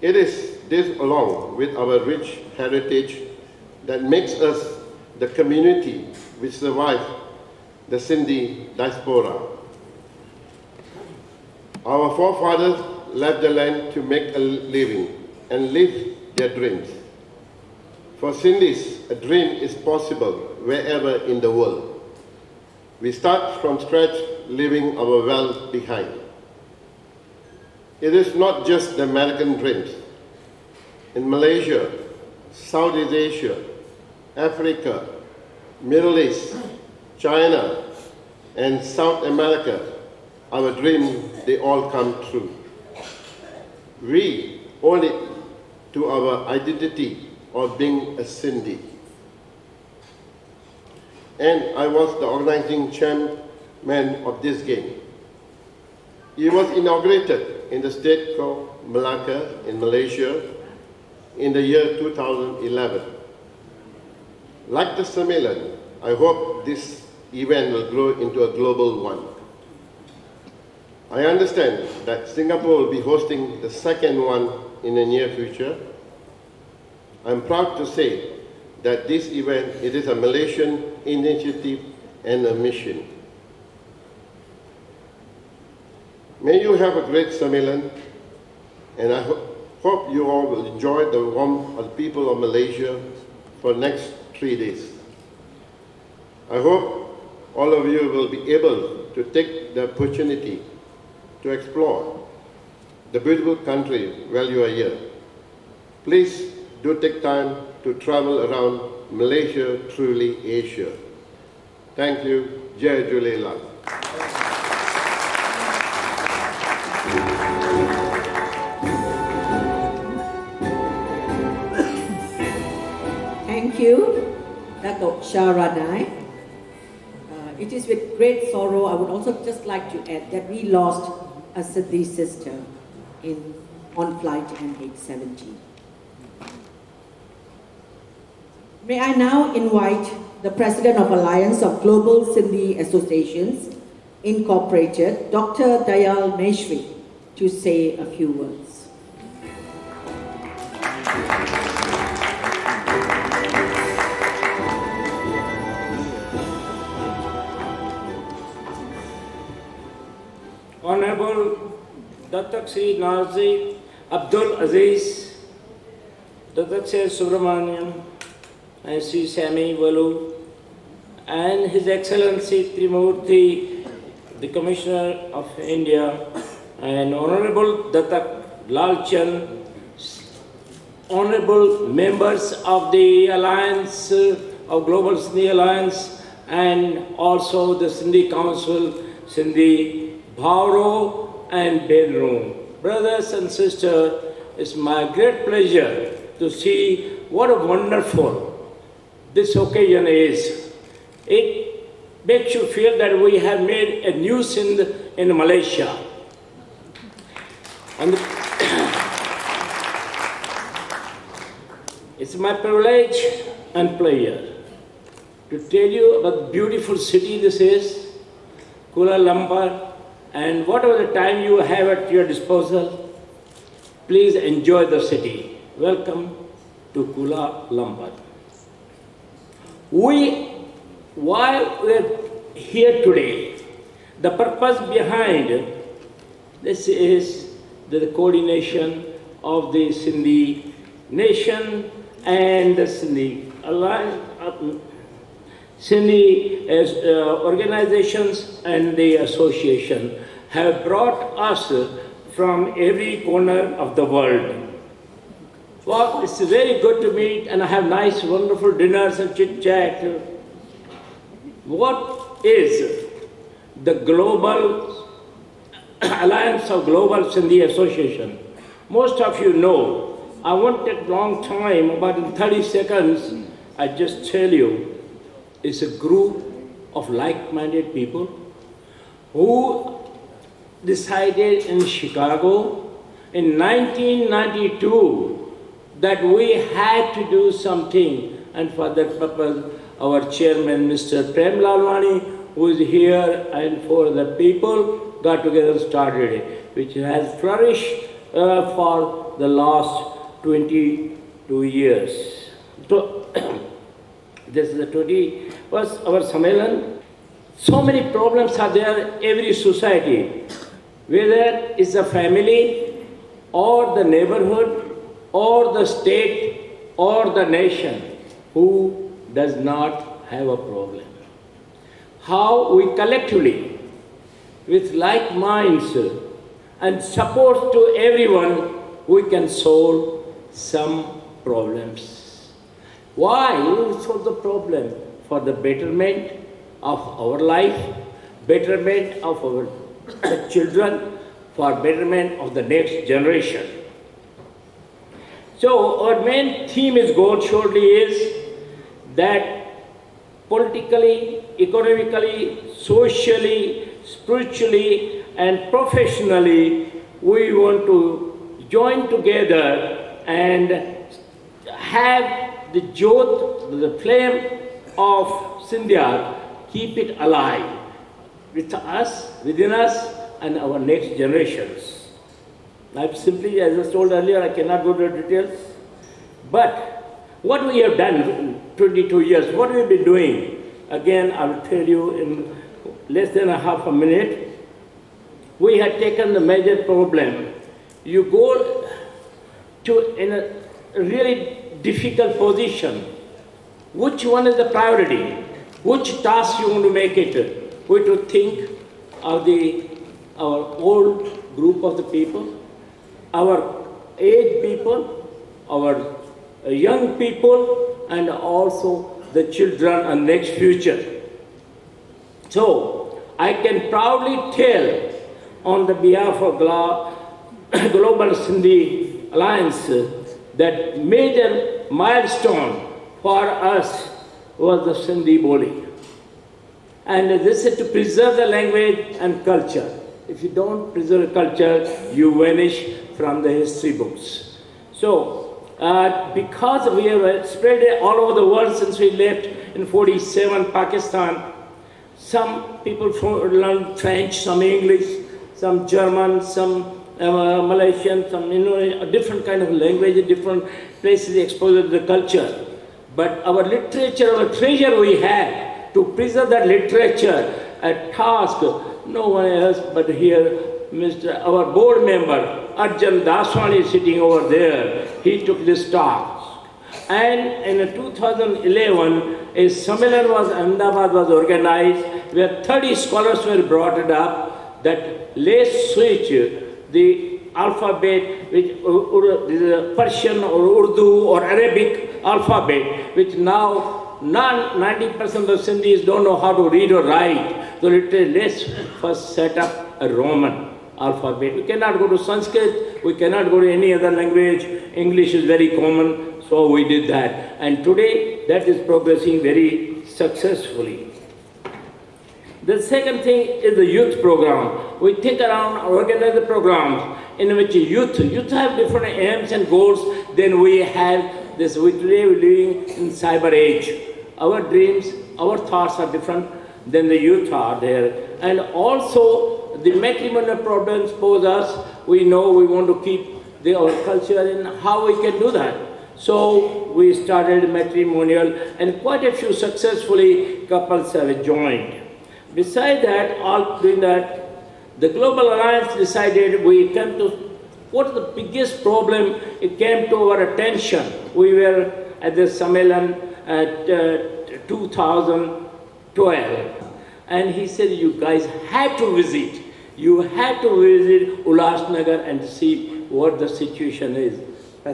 It is this, along with our rich heritage, that makes us the community which survived the Sindhi diaspora. Our forefathers left the land to make a living and live their dreams. For Sindhis, a dream is possible wherever in the world. We start from scratch, leaving our wealth behind. It is not just the American dreams. In Malaysia, Southeast Asia, Africa, Middle East, China, and South America, our dreams, they all come true. We owe it to our identity of being a Sindhi. And I was the organizing chairman of this game. It was inaugurated in the state called Malacca in Malaysia in the year 2011. Like the Sammelan, I hope this event will grow into a global one. I understand that Singapore will be hosting the second one in the near future. I'm proud to say that this event, it is a Malaysian initiative and a mission. May you have a great Sammelan, and I hope you all will enjoy the warmth of the people of Malaysia for the next 3 days. I hope all of you will be able to take the opportunity to explore the beautiful country while you are here. Please do take time to travel around Malaysia, truly Asia. Thank you. Jai Jhulelal. Thank you, Dato' Sharanai. It is with great sorrow I would also just like to add that we lost a Sindhi sister on flight MH17. May I now invite the President of Alliance of Global Sindhi Associations, Incorporated, Dr. Dayal Meshri, to say a few words. Honorable Datuk Sri Nazri Abdul Aziz, Datuk Sri Subramaniam, and Sri Sami Valu, and His Excellency Trimurti, the Commissioner of India, and Honorable Datuk Lalchand, Honorable members of the Alliance of Global Sindhi Alliance, and also the Sindhi Council, Sindhi Bhauro and Bedroom. Brothers and sisters, it's my great pleasure to see what a wonderful this occasion is. It makes you feel that we have made a new Sindh in Malaysia. And it's my privilege and pleasure to tell you about the beautiful city this is, Kuala Lumpur. And whatever the time you have at your disposal, please enjoy the city. Welcome to Kuala Lumpur. Why we're here today, the purpose behind this is the coordination of the Sindhi nation and the Sindhi Alliance, Sindhi organizations and the association have brought us from every corner of the world. Well, it's very good to meet and have nice, wonderful dinners and chit-chat. What is the Global Alliance of Global Sindhi Association? Most of you know. I won't take long time, about in 30 seconds, I just tell you, it's a group of like-minded people who decided in Chicago in 1992 that we had to do something, and for that purpose, our chairman, Mr. Prem Lalwani, who is here, and for the people, got together and started it, which has flourished for the last 22 years. So, this is the 21st our Sammelan. So many problems are there in every society, whether it's a family or the neighborhood or the state or the nation. Who does not have a problem? How we collectively, with like minds and support to everyone, we can solve some problems. Why? We will solve the problem for the betterment of our life, betterment of our children, for betterment of the next generation. So our main theme is goal shortly is that politically, economically, socially, spiritually, and professionally, we want to join together and have the jyot, the flame of Sindhya, keep it alive with us, within us, and our next generations. I've simply, as I told earlier, I cannot go to details, but what we have done in 22 years, what we've been doing, again, I will tell you in less than a half a minute. We had taken the major problem. You go to in a really difficult position. Which one is the priority? Which task you want to make it? We to think of our old group of the people, our aged people, our young people, and also the children and next future. So I can proudly tell on the behalf of Global Sindhi Alliance that major milestone for us was the Sindhi Boli. And this is to preserve the language and culture. If you don't preserve culture, you vanish from the history books. So, because we have spread it all over the world since we left in 47 Pakistan, some people learn French, some English, some German, some Malaysian, some a different kind of language, different places exposed to the culture. But our literature, our treasure we have to preserve that literature, a task no one else but here, our board member, Arjan Daswani is sitting over there. He took this task. And in 2011, a Sammelan Ahmedabad was organized where 30 scholars were brought up that let's switch the alphabet, which is Persian or Urdu or Arabic alphabet, which now 90% of Sindhis don't know how to read or write. So let's first set up a Roman alphabet. We cannot go to Sanskrit, we cannot go to any other language. English is very common, so we did that. And today, that is progressing very successfully. The second thing is the youth program. We think around, organize the programs in which youth have different aims and goals. Then we have this, today we're living in cyber age. Our dreams, our thoughts are different than the youth are there. And also, the matrimonial problems pose us. We know we want to keep our culture and how we can do that. So we started matrimonial and quite a few successfully couples have joined. Besides that, all doing that, the Global Alliance decided we came to, what the biggest problem, it came to our attention. We were at the Sammelan at 2012. And he said, you guys had to visit. You had to visit Ulhasnagar and see what the situation is. I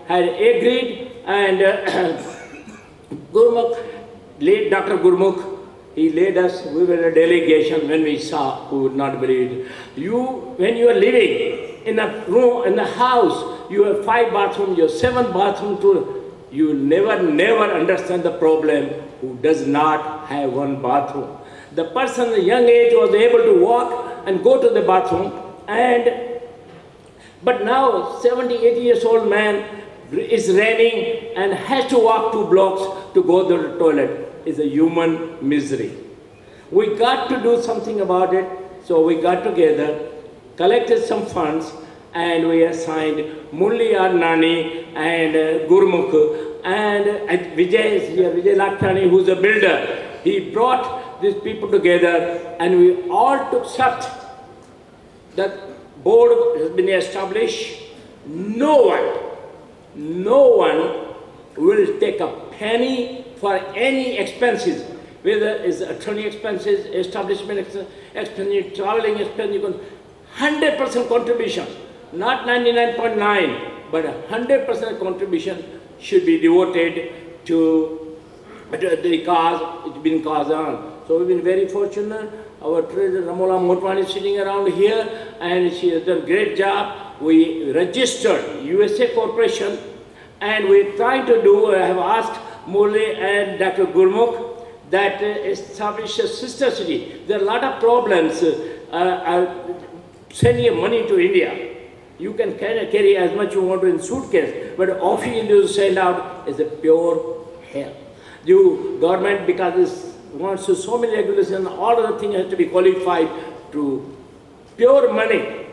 had agreed, and Gurmukh, late Dr. Gurmukh, he led us. We were a delegation. When we saw, we would not believe it. When you are living in a room, in a house, you have 5 bathrooms, you have 7 bathrooms, you will never understand the problem who does not have 1 bathroom. The person at a young age was able to walk and go to the bathroom, but now 70, 80 years old man is running and has to walk 2 blocks to go to the toilet. It's a human misery. We got to do something about it, so we got together, collected some funds, and we assigned Mulli Nani and Gurmukh, and Vijay is here, Vijay Lakshani, who's a builder. He brought these people together, and we all took steps. That board has been established. No one will take a penny for any expenses, whether it's attorney expenses, establishment expenses, traveling expenses, 100% contribution, not 99.9, but 100% contribution should be devoted to the cause, it's been caused on. So we've been very fortunate. Our treasurer Ramola Motwani is sitting around here, and she has done a great job. We registered USA Corporation, and we're trying to do, I have asked Murli and Dr. Gurmukh that establish a sister city. There are a lot of problems sending money to India. You can carry as much you want in suitcase, but often you send out is a pure hell. The government, because it wants to so many regulations, all of the things have to be qualified to pure money,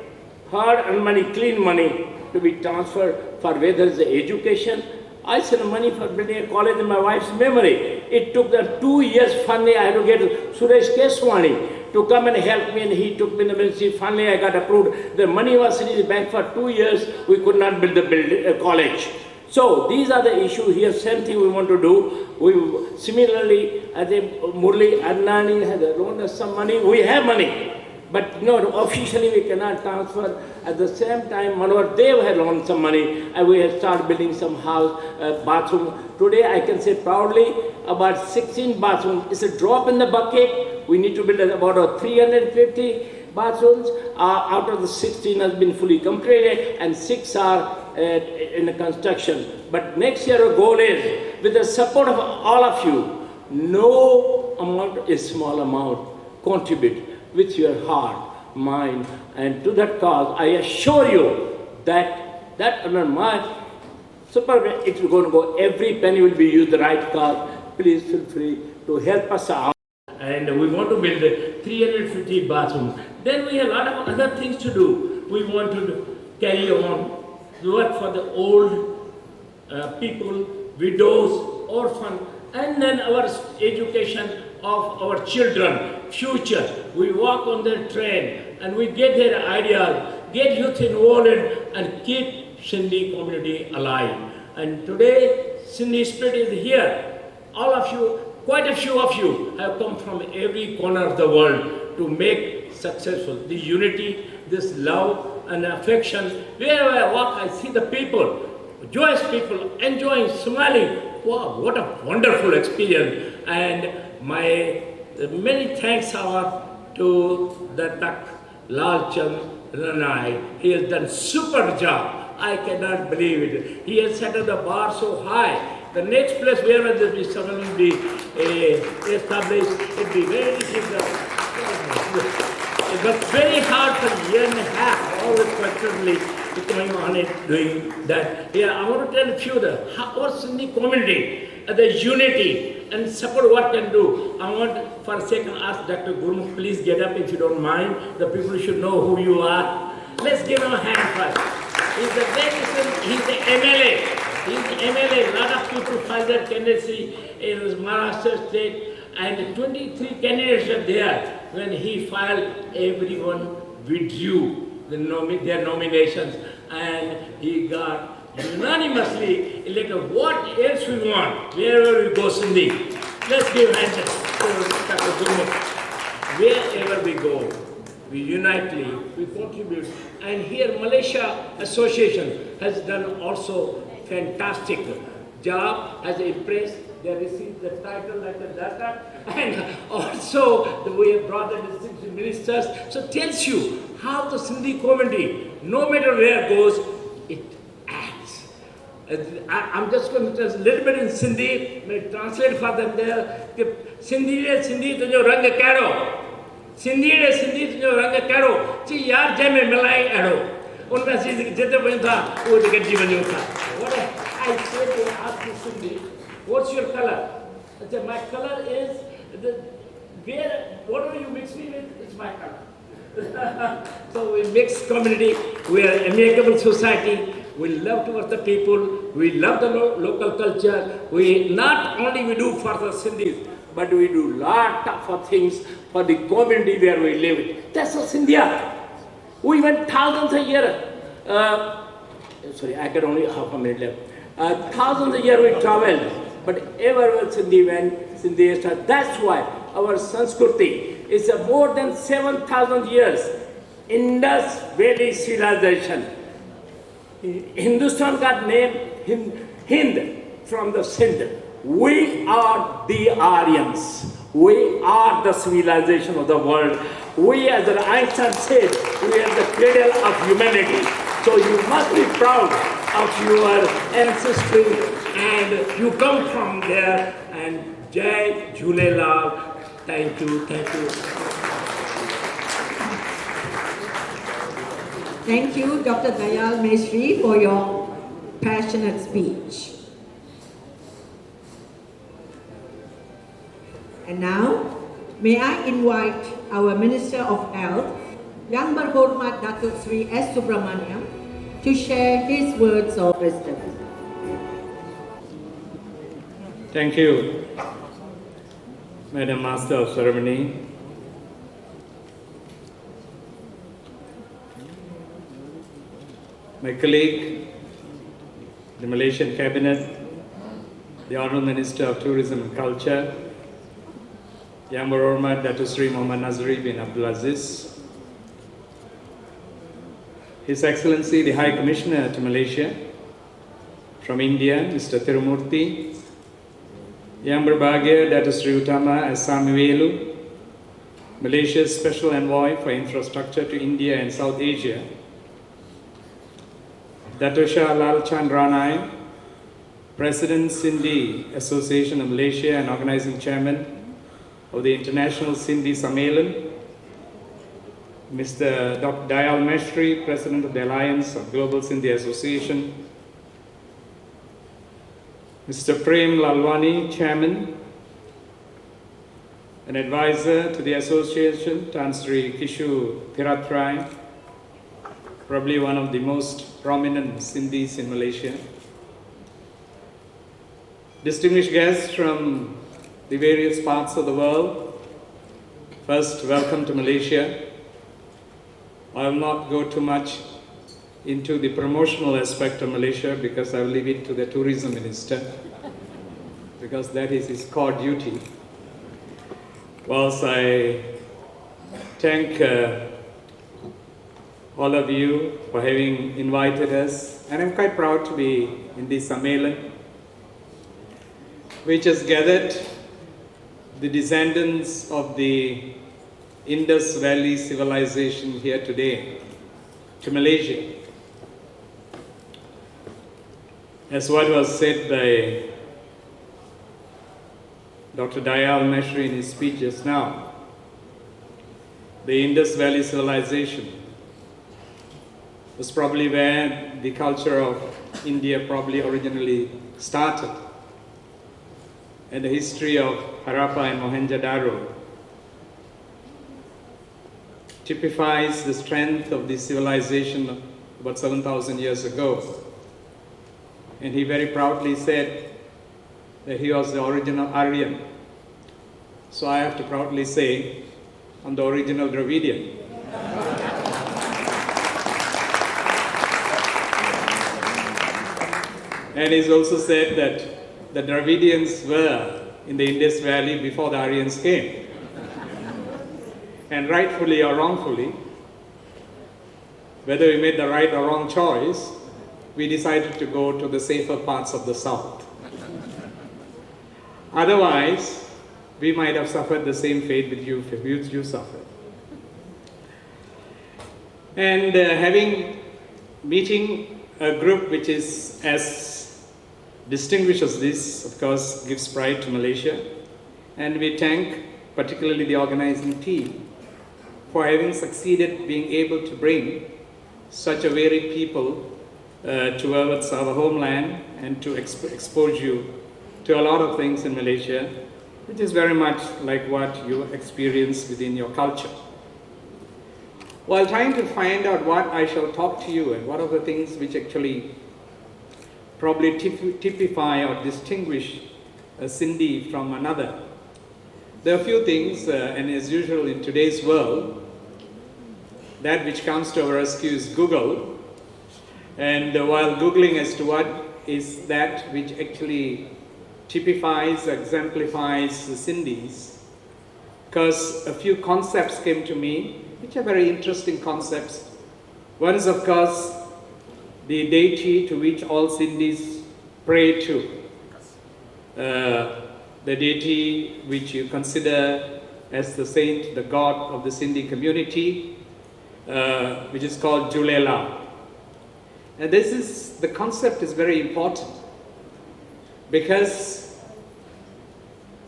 hard-earned money, clean money to be transferred for whether it's education. I sent money for building a college in my wife's memory. It took them 2 years. Finally, I had to get Suresh Keswani to come and help me, and he took me in the ministry. Finally, I got approved. The money was sitting in the bank for 2 years. We could not build the college. So these are the issues here. Same thing we want to do. Similarly, I think Murli Adnani has loaned us some money. We have money, but no, officially we cannot transfer. At the same time, Manohar Dev had loaned some money, and we have started building some house, bathroom. Today, I can say proudly about 16 bathrooms. It's a drop in the bucket. We need to build about 350 bathrooms. Out of the 16 has been fully completed, and 6 are in the construction. But next year our goal is, with the support of all of you, no amount is small amount. Contribute with your heart, mind, and to that cause. I assure you that under my super, it's going to go, every penny will be used the right cause. Please feel free to help us out. And we want to build 350 bathrooms. Then we have a lot of other things to do. We want to carry on, work for the old people, widows, orphans, and then our education of our children, future. We walk on the train and we get their ideas, get youth involved and keep Sindhi community alive. And today, Sindhi spirit is here. All of you, quite a few of you have come from every corner of the world to make successful the unity, this love and affection. Wherever I walk, I see the people, joyous people, enjoying, smiling. Wow, what a wonderful experience. And my many thanks are to the Dr. Lal Chand Ranai. He has done super job. I cannot believe it. He has set up the bar so high. The next place where this will be established, it will be very difficult. It was very hard for a year and a half, always continually going on it, doing that. Yeah, I want to tell a few our Sindhi community, the unity and support what can do. I want for a second ask Dr. Gurmukh, please get up if you don't mind. The people should know who you are. Let's give him a hand first. He's the MLA. He's the MLA. A lot of people filed their candidacy in Maharashtra state, and 23 candidates are there. When he filed, everyone withdrew their nominations, and he got unanimously elected. What else we want? Wherever we go, Sindhi. Let's give hands to Dr. Gurmukh. Wherever we go, we unitely, we contribute. And here Malaysia Association has done also fantastic job, has impressed. They received the title like that, and also we have brought the distinguished ministers. So it tells you how the Sindhi community, no matter where it goes, it acts. I'm just going to tell a little bit in Sindhi, may translate for them there. Sindhi re Sindhi tujo rang kehdo, Sindhi re Sindhi tujo rang kehdo, chi yaar jai mein milai ehdo. Unka jite bani tha, wo jagah ji bani tha. What I said to ask you Sindhi, what's your color? I said, my color is whatever you mix me with, it's my color. So we mix community, we are amicable society, we love towards the people, we love the local culture. We not only we do for the Sindhis, but we do lot of things for the community where we live. That's what Sindhia. We went thousands a year. Sorry, I got only half a minute left. Thousands a year we traveled. But everywhere Sindhi went, Sindhi started. That's why our Sanskriti is more than 7,000 years. Indus Valley civilization. Hindustan got name Hind from the Sindh. We are the Aryans. We are the civilization of the world. We, as Einstein said, we are the cradle of humanity. So you must be proud of your ancestry. And you come from there, and Jai Jhulelal. Thank you, thank you. Thank you, Dr. Dayal Meshri, for your passionate speech. And now, may I invite our Minister of Health, Yang Berhormat Datuk Sri S. Subramaniam, to share his words of wisdom. Thank you, Madam Master of Ceremony. My colleague, the Malaysian Cabinet, the Honourable Minister of Tourism and Culture, Yang Berhormat Datuk Sri Muhammad Nazri bin Abdul Aziz, His Excellency the High Commissioner to Malaysia from India, Mr. Tirumurti, Yang Berbahagia Datuk Sri Utama S. Samuelu, Malaysia's Special Envoy for Infrastructure to India and South Asia, Datuk Shah Lal Chand Ranai, President Sindhi Association of Malaysia and Organizing Chairman of the International Sindhi Sammelan, Mr. Dr. Dayal Meshri, President of the Alliance of Global Sindhi Association, Mr. Prem Lalwani, Chairman and Advisor to the Association, Tan Sri Kishu Thiratrai, probably one of the most prominent Sindhis in Malaysia. Distinguished guests from the various parts of the world, first, welcome to Malaysia. I will not go too much into the promotional aspect of Malaysia because I will leave it to the tourism minister because that is his core duty. Whilst I thank all of you for having invited us, and I'm quite proud to be in this Sammelan, which has gathered the descendants of the Indus Valley civilization here today to Malaysia. As what was said by Dr. Dayal Meshri in his speech just now, the Indus Valley civilization was probably where the culture of India probably originally started. And the history of Harappa and Mohenjo-daro typifies the strength of this civilization about 7,000 years ago. And he very proudly said that he was the original Aryan. So I have to proudly say, I'm the original Dravidian. And it's also said that the Dravidians were in the Indus Valley before the Aryans came. And rightfully or wrongfully, whether we made the right or wrong choice, we decided to go to the safer parts of the south. Otherwise, we might have suffered the same fate that you suffered. And meeting a group which is as distinguished as this, of course, gives pride to Malaysia. And we thank particularly the organizing team for having succeeded being able to bring such a varied people towards our homeland and to expose you to a lot of things in Malaysia, which is very much like what you experience within your culture. While trying to find out what I shall talk to you and what are the things which actually probably typify or distinguish a Sindhi from another, there are a few things, and as usual in today's world, that which comes to our rescue is Google. And while Googling as to what is that which actually typifies, exemplifies the Sindhis, because a few concepts came to me, which are very interesting concepts. One is, of course, the deity to which all Sindhis pray to. The deity which you consider as the saint, the god of the Sindhi community, which is called Julela. And the concept is very important because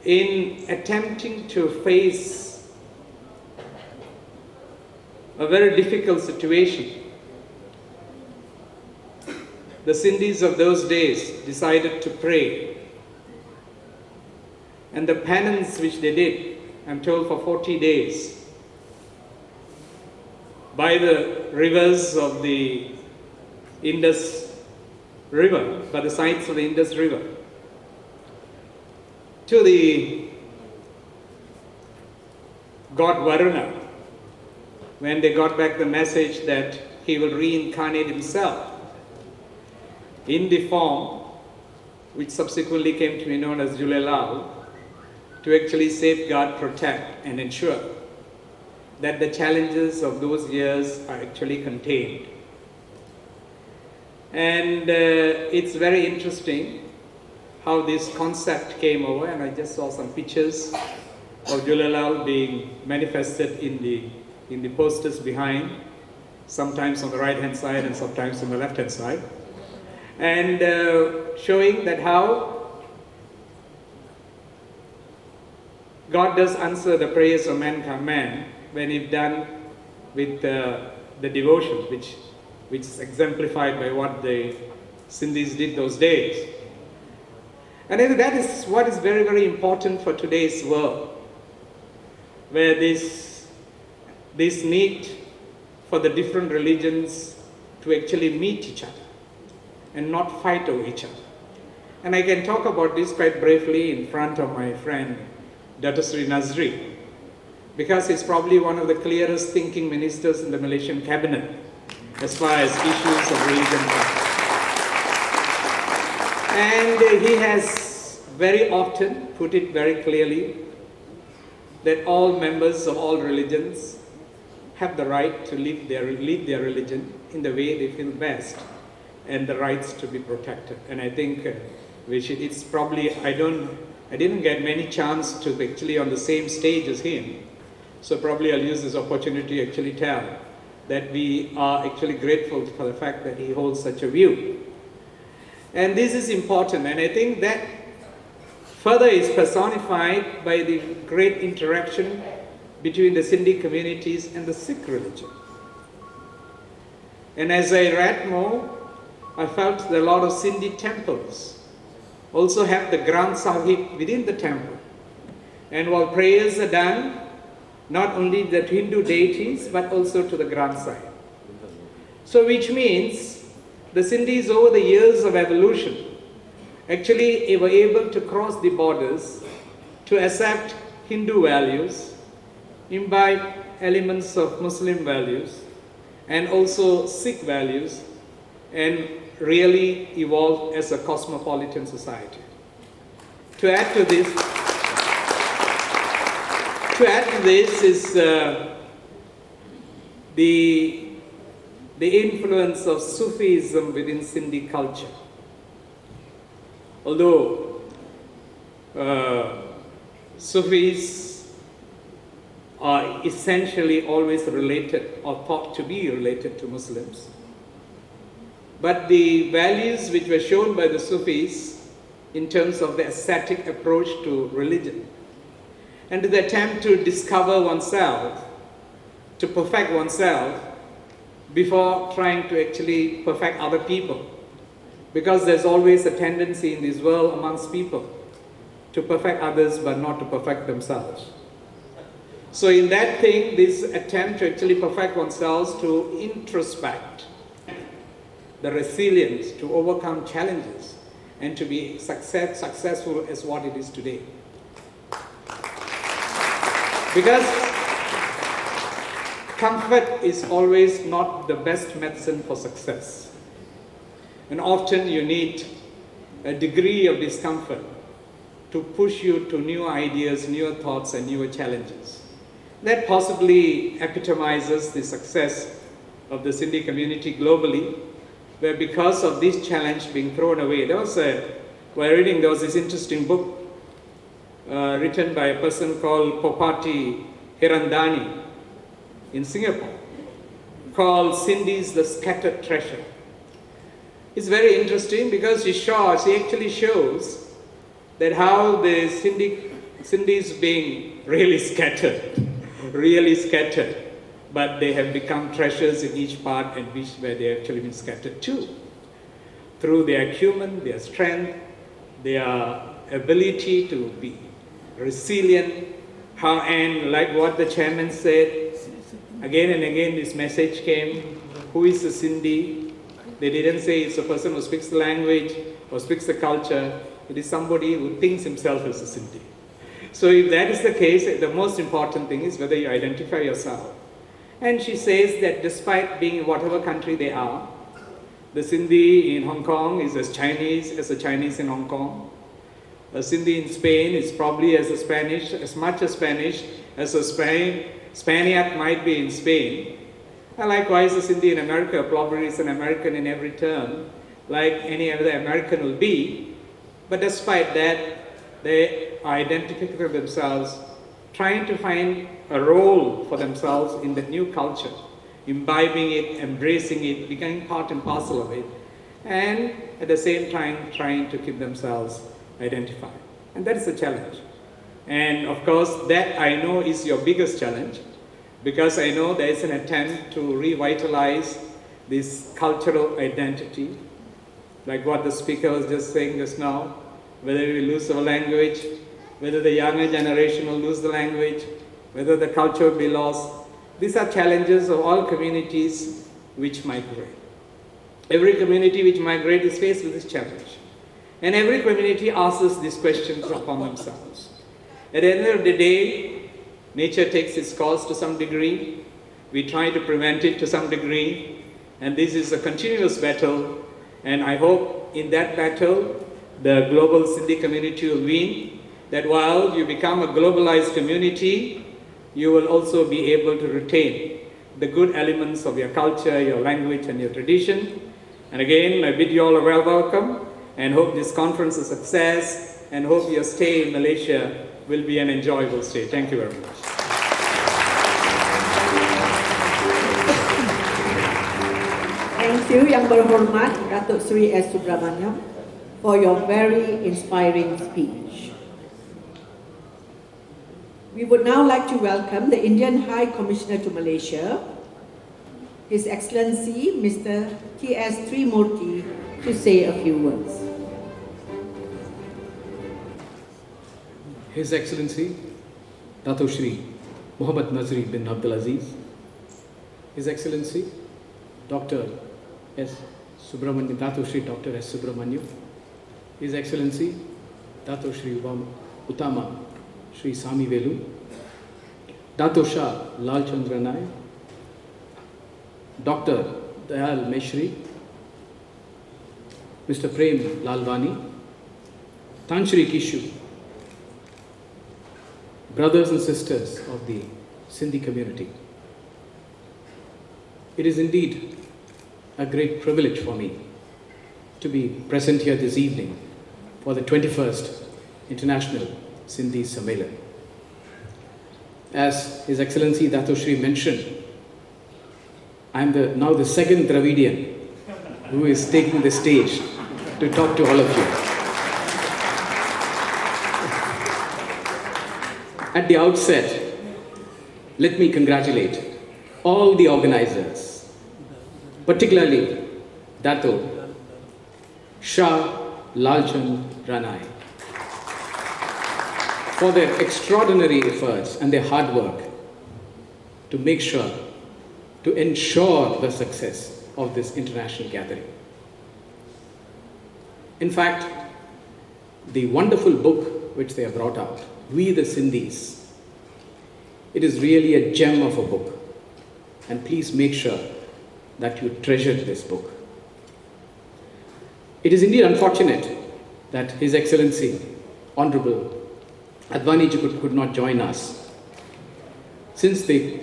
in attempting to face a very difficult situation, the Sindhis of those days decided to pray. And the penance which they did, I'm told for 40 days, by the rivers of the Indus River, by the sides of the Indus River, to the god Varuna, when they got back the message that he will reincarnate himself in the form which subsequently came to be known as Julelal, to actually safeguard, protect, and ensure that the challenges of those years are actually contained. And it's very interesting how this concept came over, and I just saw some pictures of Julelal being manifested in the posters behind, sometimes on the right hand side and sometimes on the left hand side, and showing that how God does answer the prayers of man when it's done with the devotion, which is exemplified by what the Sindhis did those days. And I think that is what is very, very important for today's world, where this need for the different religions to actually meet each other and not fight over each other. And I can talk about this quite briefly in front of my friend Dr. Sri Nazri, because he's probably one of the clearest thinking ministers in the Malaysian cabinet as far as issues of religion go. And he has very often put it very clearly that all members of all religions have the right to lead their religion in the way they feel best, and the rights to be protected. And I think it's probably, I didn't get many chance to be actually on the same stage as him. So probably I'll use this opportunity to actually tell that we are actually grateful for the fact that he holds such a view. And this is important, and I think that further is personified by the great interaction between the Sindhi communities and the Sikh religion. And as I read more, I felt that a lot of Sindhi temples also have the Granth Sahib within the temple. And while prayers are done, not only the Hindu deities, but also to the Granth Sahib. So which means the Sindhis over the years of evolution actually were able to cross the borders to accept Hindu values, imbibe elements of Muslim values, and also Sikh values, and really evolved as a cosmopolitan society. To add to this is the influence of Sufism within Sindhi culture. Although Sufis are essentially always related or thought to be related to Muslims, but the values which were shown by the Sufis in terms of the ascetic approach to religion and the attempt to discover oneself, to perfect oneself before trying to actually perfect other people. Because there's always a tendency in this world amongst people to perfect others but not to perfect themselves. So in that thing, this attempt to actually perfect oneself, to introspect, the resilience to overcome challenges and to be successful as what it is today. Because comfort is always not the best medicine for success. And often you need a degree of discomfort to push you to new ideas, newer thoughts, and newer challenges. That possibly epitomizes the success of the Sindhi community globally, where because of this challenge being thrown away, there was this interesting book written by a person called Popati Hirandani in Singapore, called Sindhis the Scattered Treasure. It's very interesting because she actually shows that how the Sindhis being really scattered, but they have become treasures in each part and which where they actually been scattered too. Through their acumen, their strength, their ability to be resilient, and like what the chairman said, again and again this message came, who is a Sindhi? They didn't say it's a person who speaks the language or speaks the culture, it is somebody who thinks himself as a Sindhi. So if that is the case, the most important thing is whether you identify yourself. And she says that despite being in whatever country they are, the Sindhi in Hong Kong is as a Chinese in Hong Kong. A Sindhi in Spain is probably as much as Spanish as a Spaniard might be in Spain. And likewise, a Sindhi in America probably is an American in every term, like any other American will be. But despite that, they identify themselves, trying to find a role for themselves in the new culture, imbibing it, embracing it, becoming part and parcel of it, and at the same time trying to keep themselves identified. And that is a challenge. And of course, that I know is your biggest challenge, because I know there is an attempt to revitalize this cultural identity, like what the speaker was just saying just now, whether we lose our language, whether the younger generation will lose the language, whether the culture will be lost. These are challenges of all communities which migrate. Every community which migrates is faced with this challenge. And every community asks these questions upon themselves. At the end of the day, nature takes its course to some degree. We try to prevent it to some degree. And this is a continuous battle. And I hope in that battle, the global Sindhi community will win. That while you become a globalized community, you will also be able to retain the good elements of your culture, your language, and your tradition. And again, I bid you all a welcome and hope this conference is a success and hope your stay in Malaysia will be an enjoyable stay. Thank you very much. Thank you, Yang Berhormat Datuk Seri S. Subramaniam, for your very inspiring speech. We would now like to welcome the Indian High Commissioner to Malaysia, His Excellency Mr. T.S. Trimurti, to say a few words. His Excellency Dato Shri Muhammad Nazri bin Abdul Aziz, His Excellency Dr. S. Subramaniam, Dato Shri Dr. S. Subramaniam, His Excellency Dato Shri Utama Shri Sami Velu, Dato Shah Lal Chandra Naik, Dr. Dayal Meshri, Mr. Prem Lalwani, Tanshri Kishu, brothers and sisters of the Sindhi community. It is indeed a great privilege for me to be present here this evening for the 21st International Sindhi Sammelan. As His Excellency Dato Shri mentioned, I am now the second Dravidian who is taking the stage to talk to all of you. At the outset, let me congratulate all the organizers, particularly Dato Shah Lalchand Ranai, for their extraordinary efforts and their hard work to make sure, to ensure the success of this international gathering. In fact, the wonderful book which they have brought out, We the Sindhis, it is really a gem of a book. And please make sure that you treasure this book. It is indeed unfortunate that His Excellency, Honorable Advani ji could not join us. Since the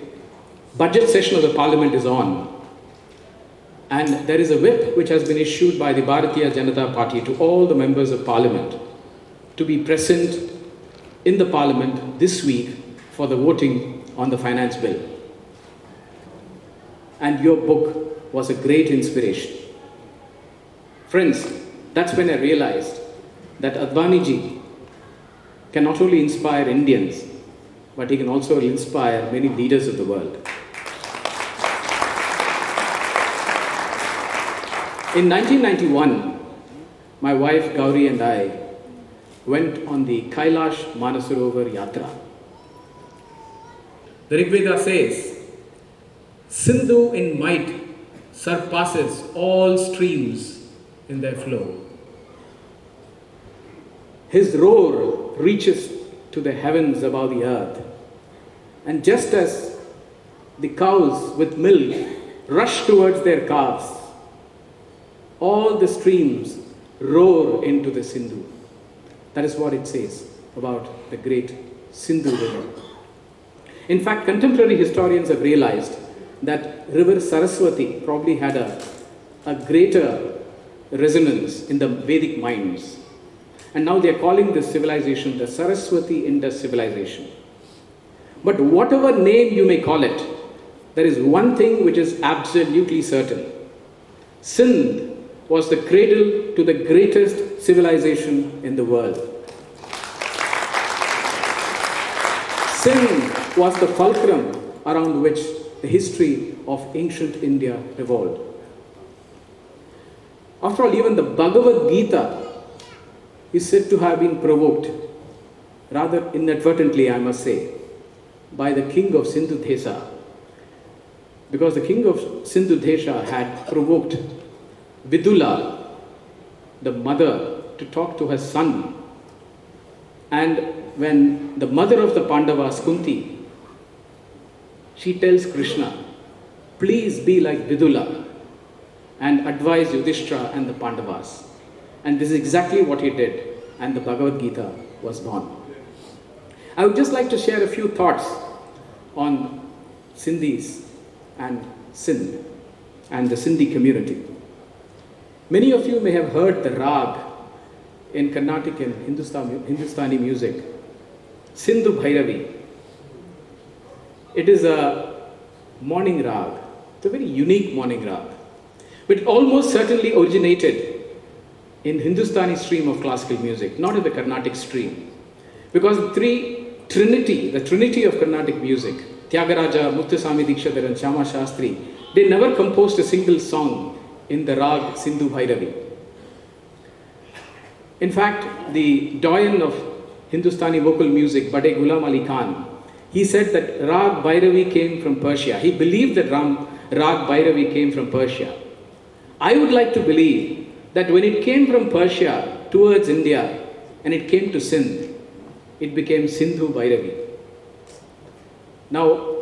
budget session of the Parliament is on, and there is a whip which has been issued by the Bharatiya Janata Party to all the members of Parliament to be present in the Parliament this week for the voting on the finance bill. And your book was a great inspiration. Friends, that's when I realized that Advani ji can not only inspire Indians, but he can also inspire many leaders of the world. In 1991, my wife Gauri and I went on the Kailash Manasarovar Yatra. The Rig Veda says, Sindhu in might surpasses all streams in their flow. His roar reaches to the heavens above the earth. And just as the cows with milk rush towards their calves, all the streams roar into the Sindhu. That is what it says about the great Sindhu river. In fact, contemporary historians have realized that river Saraswati probably had a greater resonance in the Vedic minds. And now they are calling this civilization the Saraswati Indus civilization. But whatever name you may call it, there is one thing which is absolutely certain. Sindh was the cradle to the greatest civilization in the world. Sindh was the fulcrum around which the history of ancient India revolved. After all, even the Bhagavad Gita is said to have been provoked, rather inadvertently I must say, by the king of Sindhu Desha. Because the king of Sindhu Desha had provoked Vidula, the mother, to talk to her son. And when the mother of the Pandavas, Kunti, she tells Krishna, please be like Vidula and advise Yudhishthira and the Pandavas. And this is exactly what he did, and the Bhagavad Gita was born. I would just like to share a few thoughts on Sindhis and Sindh and the Sindhi community. Many of you may have heard the rag in Carnatic and Hindustani music, Sindhu Bhairavi. It is a morning rag. It's a very unique morning rag. But it almost certainly originated in Hindustani stream of classical music, not in the Carnatic stream. Because the trinity of Carnatic music, Tyagaraja, Muthuswami Dikshidhar and Shyama Shastri, they never composed a single song in the rag Sindhu Bhairavi. In fact, the doyen of Hindustani vocal music, Bade Ghulam Ali Khan, he said that rag Bhairavi came from Persia. He believed that rag Bhairavi came from Persia. I would like to believe that when it came from Persia towards India and it came to Sindh, it became Sindhu Bhairavi. Now,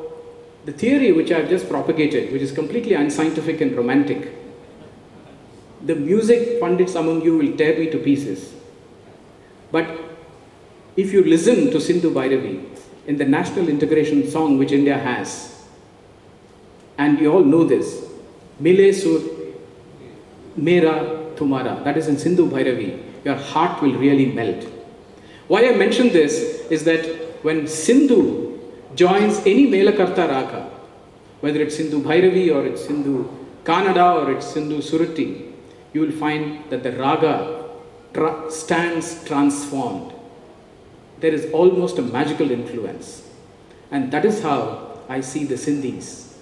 the theory which I have just propagated, which is completely unscientific and romantic, the music pundits among you will tear me to pieces. But if you listen to Sindhu Bhairavi in the national integration song which India has, and you all know this, Mile Sur Mera Tumara, that is in Sindhu Bhairavi, your heart will really melt. Why I mention this is that when Sindhu joins any Melakarta Raga, whether it's Sindhu Bhairavi or it's Sindhu Kannada or it's Sindhu Suruti, you will find that the Raga stands transformed. There is almost a magical influence. And that is how I see the Sindhis.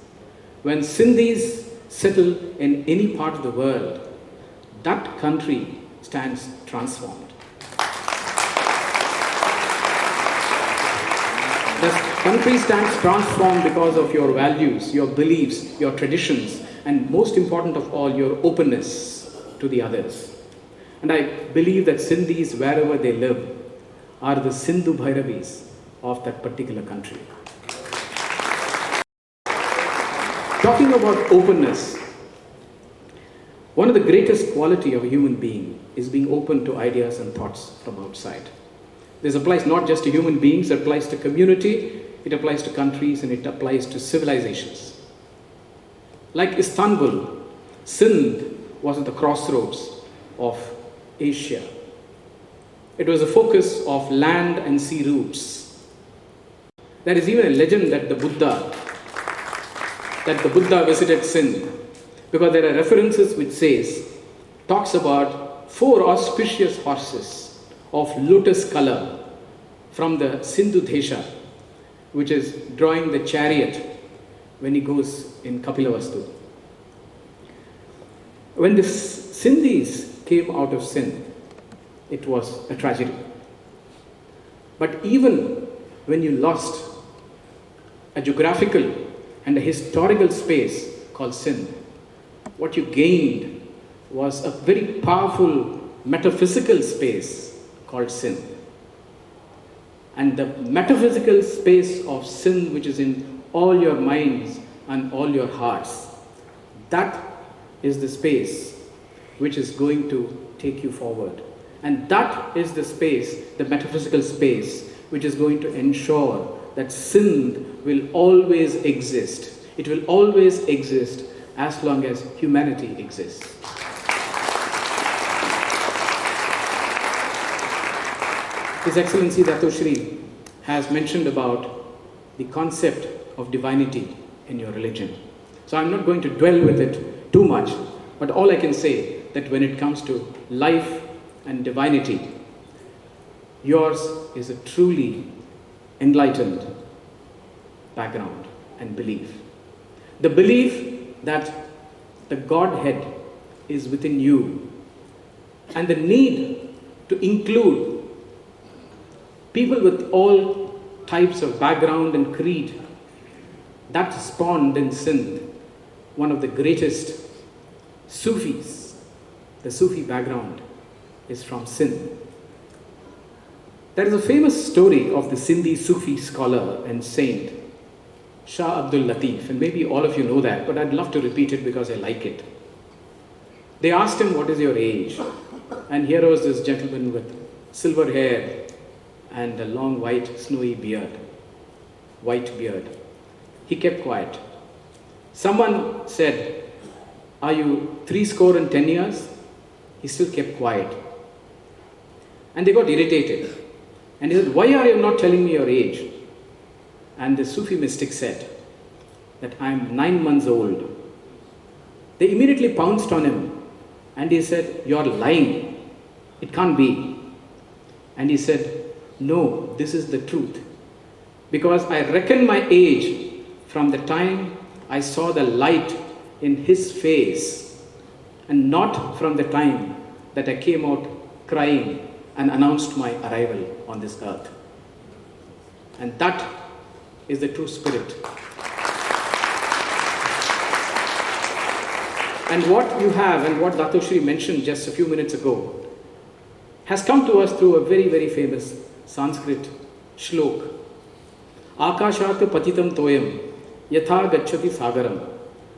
When Sindhis settle in any part of the world, that country stands transformed. The country stands transformed because of your values, your beliefs, your traditions, and most important of all, your openness to the others. And I believe that Sindhis, wherever they live, are the Sindhu Bhairavis of that particular country. Talking about openness, one of the greatest quality of a human being is being open to ideas and thoughts from outside. This applies not just to human beings, it applies to community, it applies to countries, and it applies to civilizations. Like Istanbul, Sindh was at the crossroads of Asia. It was a focus of land and sea routes. There is even a legend that the Buddha visited Sindh, because there are references which talks about 4 auspicious horses of lotus color from the Sindhu Desha, which is drawing the chariot when he goes in Kapilavastu. When the Sindhis came out of Sindh, it was a tragedy. But even when you lost a geographical and a historical space called Sindh, what you gained was a very powerful metaphysical space called Sindh. And the metaphysical space of Sindh, which is in all your minds and all your hearts, that is the space which is going to take you forward. And that is the space, the metaphysical space, which is going to ensure that Sindh will always exist. It will always exist as long as humanity exists. His Excellency Dato Shri has mentioned about the concept of divinity in your religion. So I'm not going to dwell with it too much, but all I can say that when it comes to life and divinity, yours is a truly enlightened background and belief. The belief that the Godhead is within you, and the need to include people with all types of background and creed, that spawned in Sindh one of the greatest Sufis. The Sufi background is from Sindh. There is a famous story of the Sindhi Sufi scholar and saint, Shah Abdul Latif, and maybe all of you know that, but I'd love to repeat it because I like it. They asked him, "What is your age?" And here was this gentleman with silver hair and a long white snowy beard, white beard. He kept quiet. Someone said, "Are you 70 years?" He still kept quiet. And they got irritated. And he said, "Why are you not telling me your age?" And the Sufi mystic said that I am 9 months old. They immediately pounced on him and he said, "You are lying. It can't be." And he said, "No, this is the truth. Because I reckon my age from the time I saw the light in his face, and not from the time that I came out crying and announced my arrival on this earth." And that is the true spirit. And what you have, and what Dato Shri mentioned just a few minutes ago, has come to us through a very, very famous Sanskrit shlok. Akashat patitam toyam yatha gacchati sagaram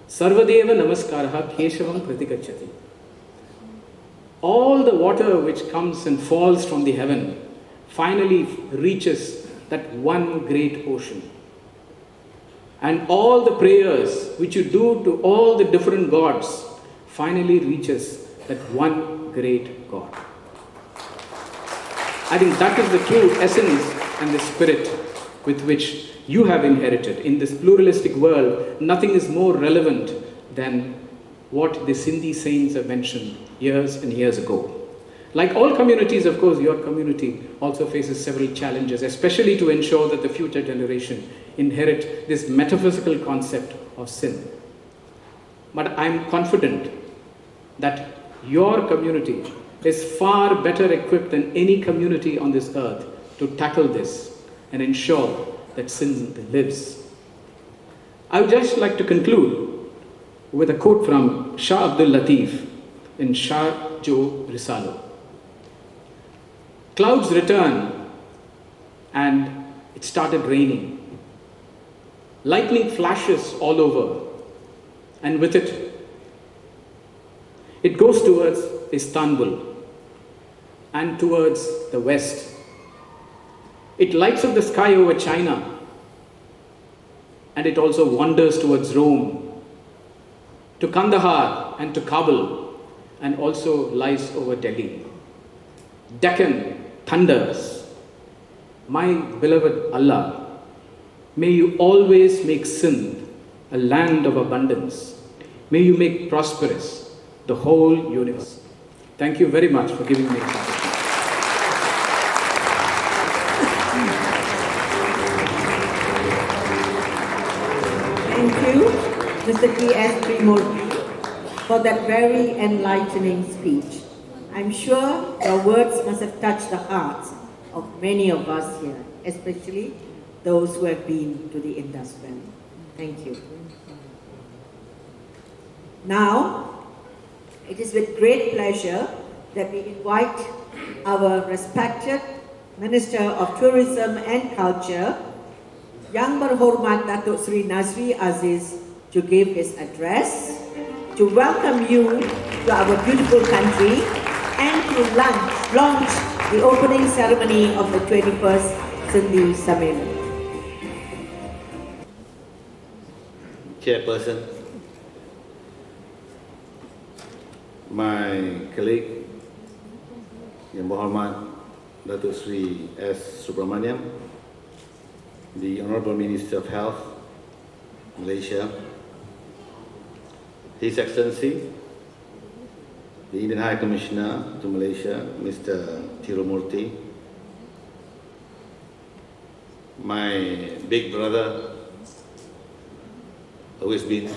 sarvadeva namaskaraha keshavam pratigacchati. all the water which comes and falls from the heaven finally reaches that one great ocean. And all the prayers which you do to all the different gods finally reaches that one great God. I think that is the true essence and the spirit with which you have inherited. In this pluralistic world, nothing is more relevant than what the Sindhi saints have mentioned years and years ago. Like all communities, of course, your community also faces several challenges, especially to ensure that the future generation inherit this metaphysical concept of sin. But I'm confident that your community is far better equipped than any community on this earth to tackle this and ensure that sin lives. I would just like to conclude with a quote from Shah Abdul Latif in Shah Jo Risalo. Clouds returned and it started raining. Lightning flashes all over, and with it, it goes towards Istanbul and towards the west. It lights up the sky over China, and it also wanders towards Rome, to Kandahar and to Kabul, and also lies over Delhi. Deccan thunders. My beloved Allah, may you always make Sindh a land of abundance. May you make prosperous the whole universe. Thank you very much for giving me this opportunity. Thank you, Mr. T.S. Trimurti, for that very enlightening speech. I'm sure your words must have touched the hearts of many of us here, especially those who have been to the Indus Valley. Thank you. Now, it is with great pleasure that we invite our respected Minister of Tourism and Culture, Yang Berhormat Datuk Sri Nazri Aziz, to give his address, to welcome you to our beautiful country, and to launch the opening ceremony of the 21st Sindhi Sammelan. Chairperson, my colleague, Yang Berhormat Datuk Sri S. Subramaniam, the Honourable Minister of Health, Malaysia, His Excellency, the Indian High Commissioner to Malaysia, Mr. Tirumurti, my big brother, always been,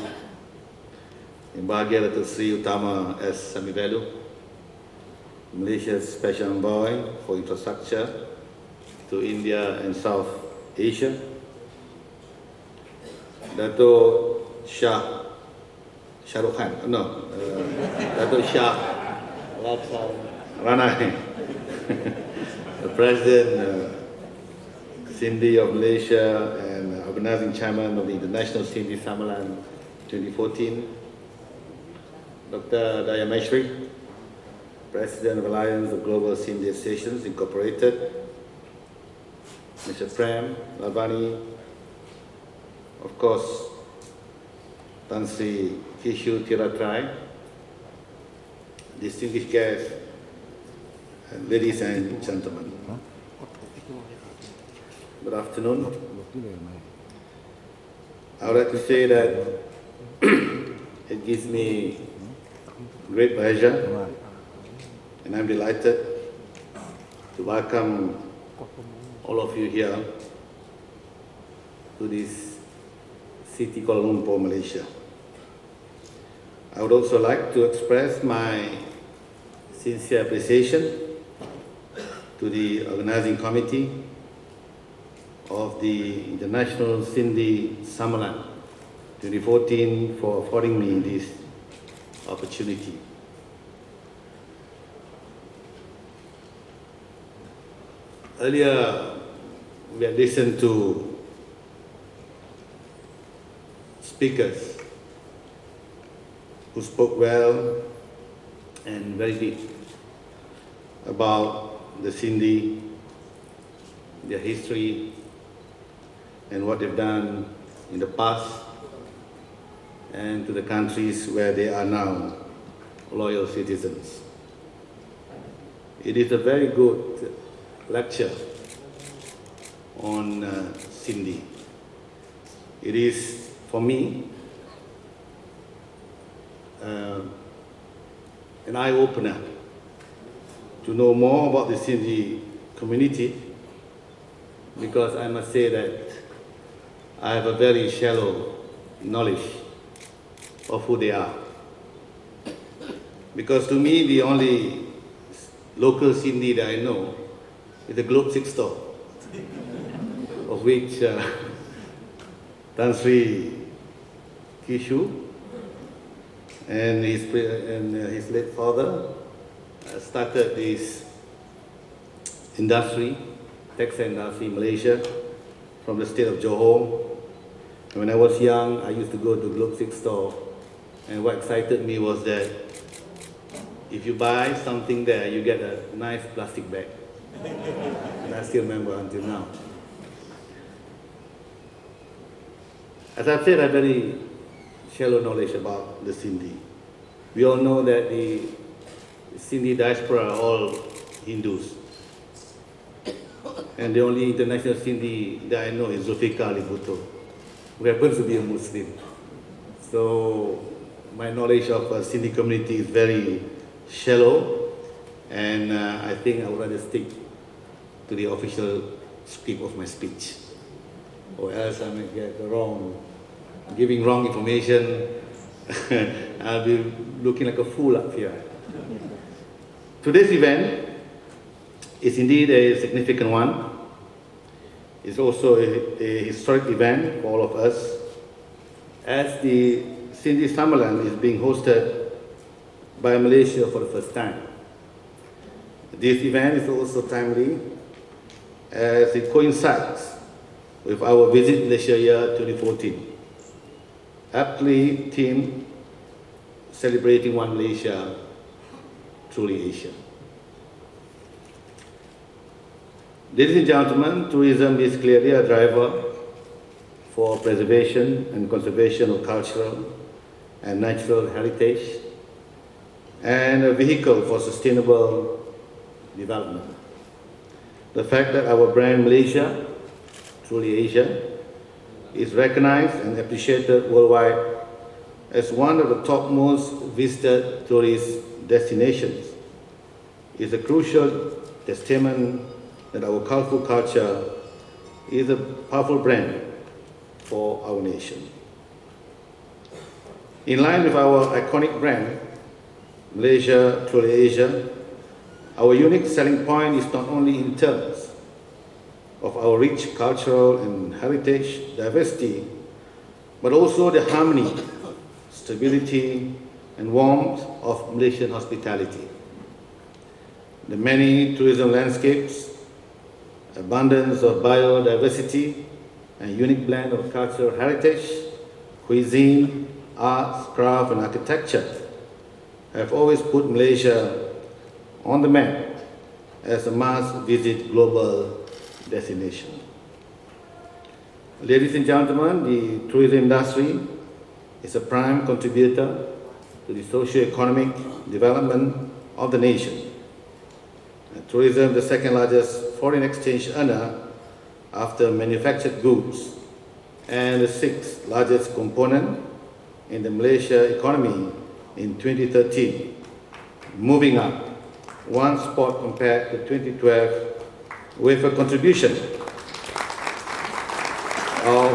Yang Bahagia Datuk Sri Utama S. Samivelu, Malaysia's Special Envoy for Infrastructure to India and South Asia, Datuk Datuk Shah Ranai, the President Sindhi of Malaysia and Organizing Chairman of the International Sindhi Sammelan 2014, Dr. Daya Maishri, President of Alliance of Global Sindhi Associations Incorporated, Mr. Prem Lavani, of course, Tan Sri Kishu Tiratrai, distinguished guests, ladies and gentlemen. Good afternoon. I would like to say that it gives me great pleasure and I'm delighted to welcome all of you here to this city, Kuala Lumpur, Malaysia. I would also like to express my sincere appreciation to the organizing committee of the International Sindhi Sammelan 2014 for affording me this opportunity. Earlier, we had listened to speakers who spoke well and very deep. about the Sindhi, their history, and what they've done in the past, and to the countries where they are now loyal citizens. It is a very good lecture on Sindhi. It is, for me, an eye-opener to know more about the Sindhi community, because I must say that I have a very shallow knowledge of who they are. Because to me, the only local Sindhi that I know is the Globe 6 store, of which Tan Sri Kishu and his late father started this industry, textile industry in Malaysia, from the state of Johor. And when I was young, I used to go to Globe 6 store, and what excited me was that if you buy something there, you get a nice plastic bag. And I still remember until now. As I've said, I have very shallow knowledge about the Sindhi. We all know that the Sindhi diaspora are all Hindus. And the only international Sindhi that I know is Zulfikar Ali Bhutto, who happens to be a Muslim. So my knowledge of the Sindhi community is very shallow, and I think I would rather stick to the official script of my speech, or else I may get giving wrong information. I'll be looking like a fool up here. Today's event is indeed a significant one. It's also a historic event for all of us, as the Sindhi Sammelan is being hosted by Malaysia for the first time. This event is also timely as it coincides with our Visit Malaysia year 2014, aptly themed celebrating One Malaysia, Truly Asia. Ladies and gentlemen, tourism is clearly a driver for preservation and conservation of cultural and natural heritage, and a vehicle for sustainable development. The fact that our brand Malaysia, Truly Asia, is recognized and appreciated worldwide as one of the top most visited tourist destinations is a crucial testament that our colorful culture is a powerful brand for our nation. In line with our iconic brand, Malaysia, Truly Asia, our unique selling point is not only in terms of our rich cultural and heritage diversity, but also the harmony, stability, and warmth of Malaysian hospitality. The many tourism landscapes, abundance of biodiversity, and unique blend of cultural heritage, cuisine, arts, craft, and architecture have always put Malaysia on the map as a must-visit global destination. Ladies and gentlemen, the tourism industry is a prime contributor to the socio-economic development of the nation. Tourism, the second largest foreign exchange earner after manufactured goods, and the sixth largest component in the Malaysia economy in 2013, moving up one spot compared to 2012 with a contribution of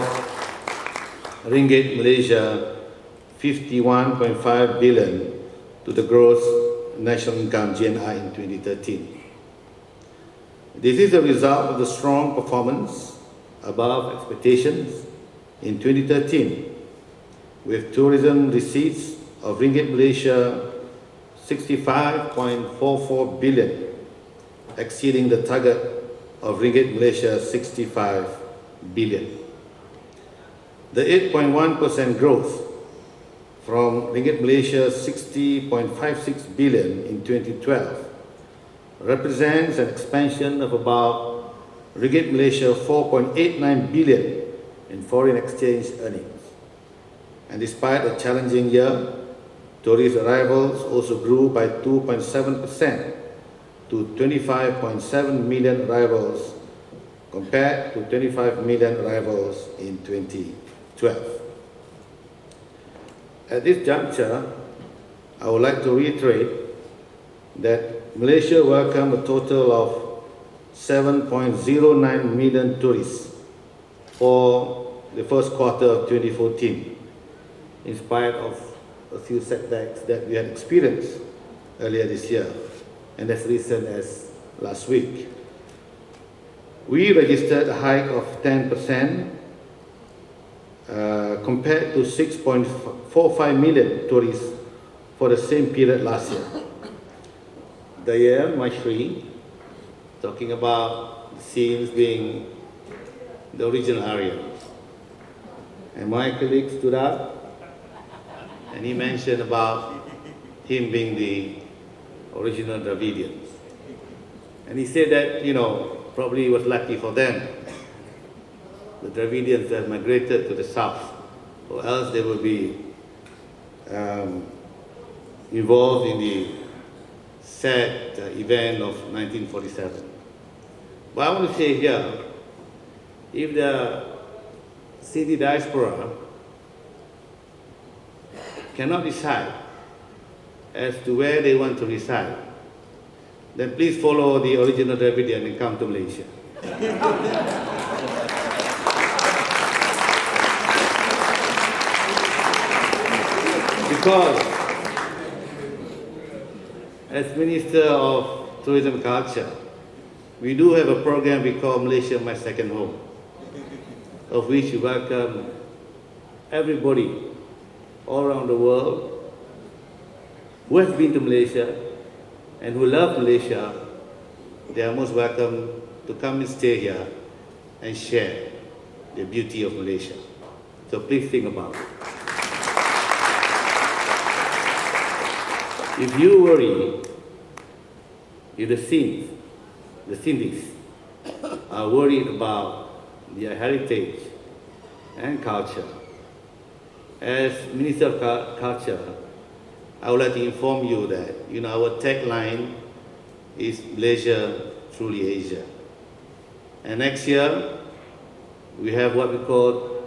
ringgit Malaysia 51.5 billion to the gross national income GNI in 2013. This is a result of the strong performance above expectations in 2013, with tourism receipts of ringgit Malaysia 65.44 billion, exceeding the target of ringgit Malaysia 65 billion. The 8.1% growth from ringgit Malaysia 60.56 billion in 2012 represents an expansion of about ringgit Malaysia 4.89 billion in foreign exchange earnings. And despite a challenging year, tourist arrivals also grew by 2.7% to 25.7 million arrivals compared to 25 million arrivals in 2012. At this juncture, I would like to reiterate that Malaysia welcomed a total of 7.09 million tourists for the first quarter of 2014, in spite of a few setbacks that we had experienced earlier this year and as recent as last week. We registered a hike of 10% compared to 6.45 million tourists for the same period last year. Daya Mashri, talking about the scenes being the original area. And my colleague stood up and he mentioned about him being the original Dravidians. And he said that, probably it was lucky for them, the Dravidians that migrated to the south, or else they would be involved in the sad event of 1947. But I want to say here, if the Sindhi diaspora cannot decide as to where they want to reside, then please follow the original Dravidian and come to Malaysia. Because as Minister of Tourism and Culture, we do have a program we call Malaysia My Second Home, of which we welcome everybody all around the world who has been to Malaysia and who love Malaysia. They are most welcome to come and stay here and share the beauty of Malaysia. So please think about it. If you worry, if the Sindhis are worried about their heritage and culture, as Minister of Culture, I would like to inform you that our tagline is Malaysia, truly Asia. And next year, we have what we call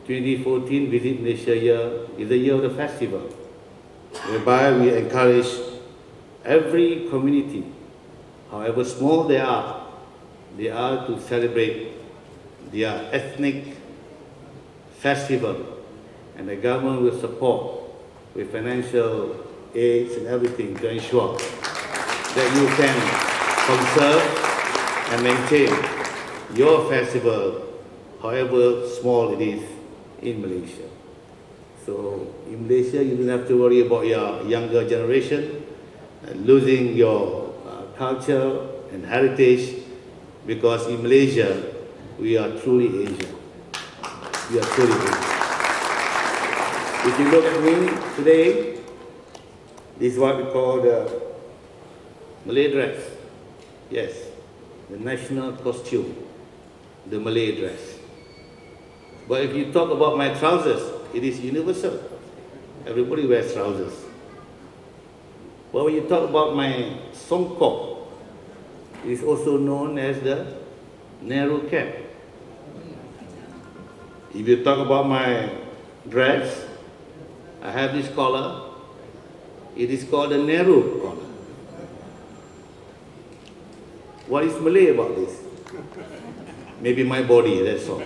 2014 Visit Malaysia Year, is the year of the festival, whereby we encourage every community, however small they are to celebrate their ethnic festival, and the government will support with financial aids and everything to ensure that you can conserve and maintain your festival, however small it is, in Malaysia. So in Malaysia, you don't have to worry about your younger generation losing your culture and heritage, because in Malaysia, we are truly Asian. We are truly Asian. If you look at me today, this is what we call the Malay dress. Yes, the national costume, the Malay dress. But if you talk about my trousers, it is universal. Everybody wears trousers. But when you talk about my songkok, it is also known as the narrow cap. If you talk about my dress, I have this collar. It is called a narrow collar. What is Malay about this? Maybe my body, that's all.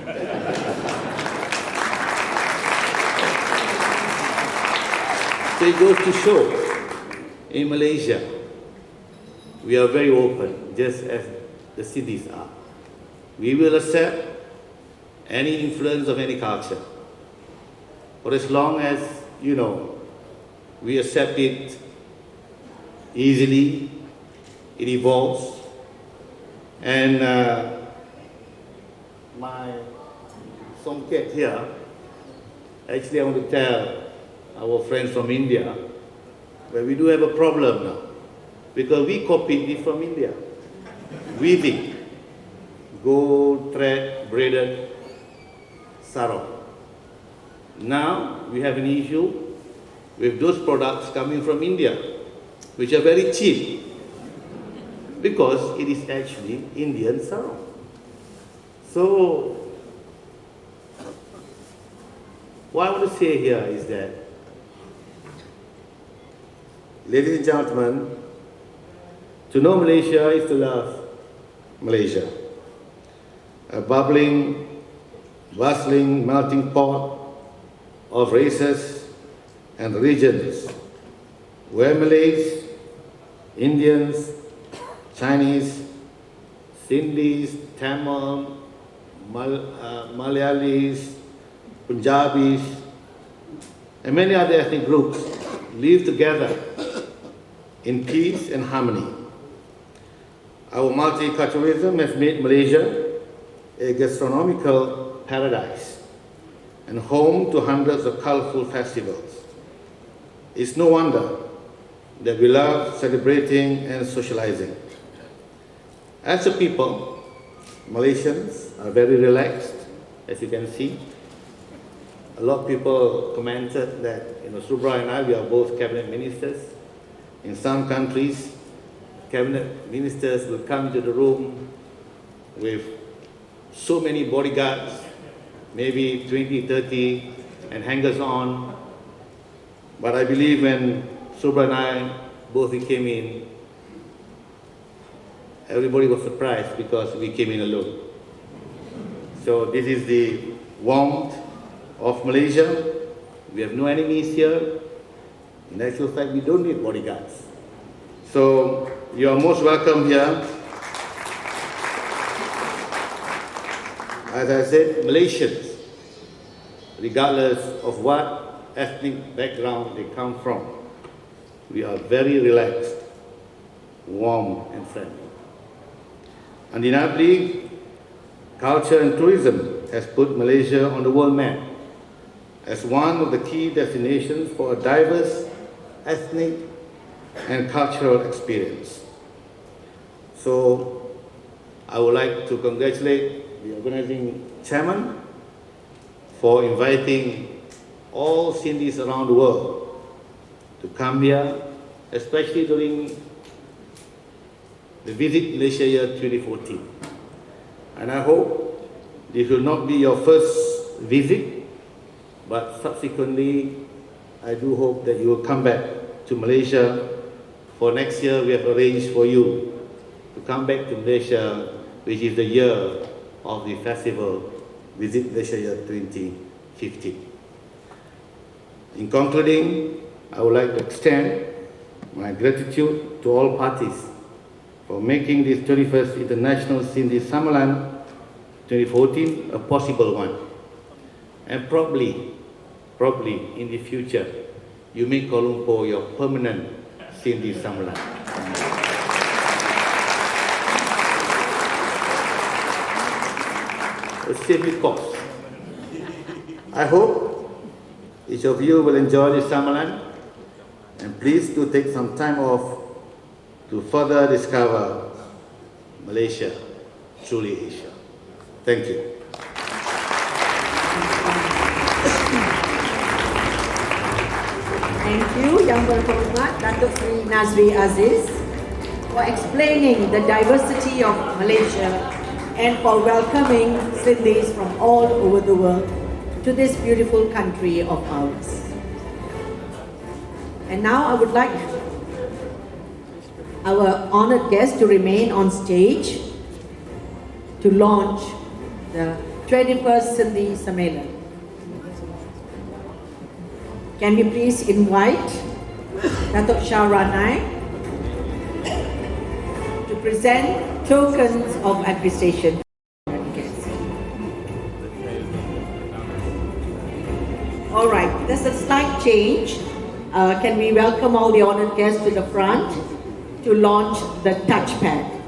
So it goes to show, in Malaysia, we are very open, just as the cities are. We will accept any influence of any culture, for as long as, we accept it easily, it evolves. And my songket here, actually I want to tell our friends from India, where we do have a problem now. because we copied it from India. Weaving, gold thread braided sarong. Now we have an issue with those products coming from India, which are very cheap, because it is actually Indian sarong. So, what I want to say here is that, ladies and gentlemen, to know Malaysia is to love Malaysia. A bubbling, bustling, melting pot of races and regions, where Malays, Indians, Chinese, Sindhis, Tamil, Malayalis, Punjabis, and many other ethnic groups live together in peace and harmony. Our multiculturalism has made Malaysia a gastronomical paradise and home to hundreds of colorful festivals. It's no wonder that we love celebrating and socializing. As a people, Malaysians are very relaxed, as you can see. A lot of people commented that, Subra and I, we are both cabinet ministers. In some countries, cabinet ministers will come into the room with so many bodyguards, maybe 20, 30, and hangers on. But I believe when Subra and I both came in, everybody was surprised because we came in alone. So this is the warmth of Malaysia. We have no enemies here. In actual fact, we don't need bodyguards. So you are most welcome here. As I said, Malaysians, regardless of what ethnic background they come from, we are very relaxed, warm and friendly. Undeniably, culture and tourism has put Malaysia on the world map as one of the key destinations for a diverse ethnic and cultural experience. So I would like to congratulate the organizing chairman for inviting all Sindhis around the world to come here, especially during the Visit Malaysia year 2014. And I hope this will not be your first visit, but subsequently, I do hope that you will come back to Malaysia. For next year, we have arranged for you to come back to Malaysia, which is the year of the festival Visit Malaysia year 2015. In concluding, I would like to extend my gratitude to all parties for making this 21st International Sindhi Sammelan 2014 a possible one. And probably in the future, you make Kuala Lumpur your permanent Sindhi Sammelan. A save cost. I hope each of you will enjoy this Sammelan, and please do take some time off to further discover Malaysia, truly Asia. Thank you. Thank you, Yang Berhormat Datuk Seri Nazri Aziz, for explaining the diversity of Malaysia and for welcoming Sindhis from all over the world to this beautiful country of ours. And now I would like our honored guest to remain on stage to launch the 21st Sindhi Sammelan. Can we please invite Datuk Shah Ranai to present tokens of appreciation. All right, there's a slight change. Can we welcome all the honored guests to the front to launch the touchpad?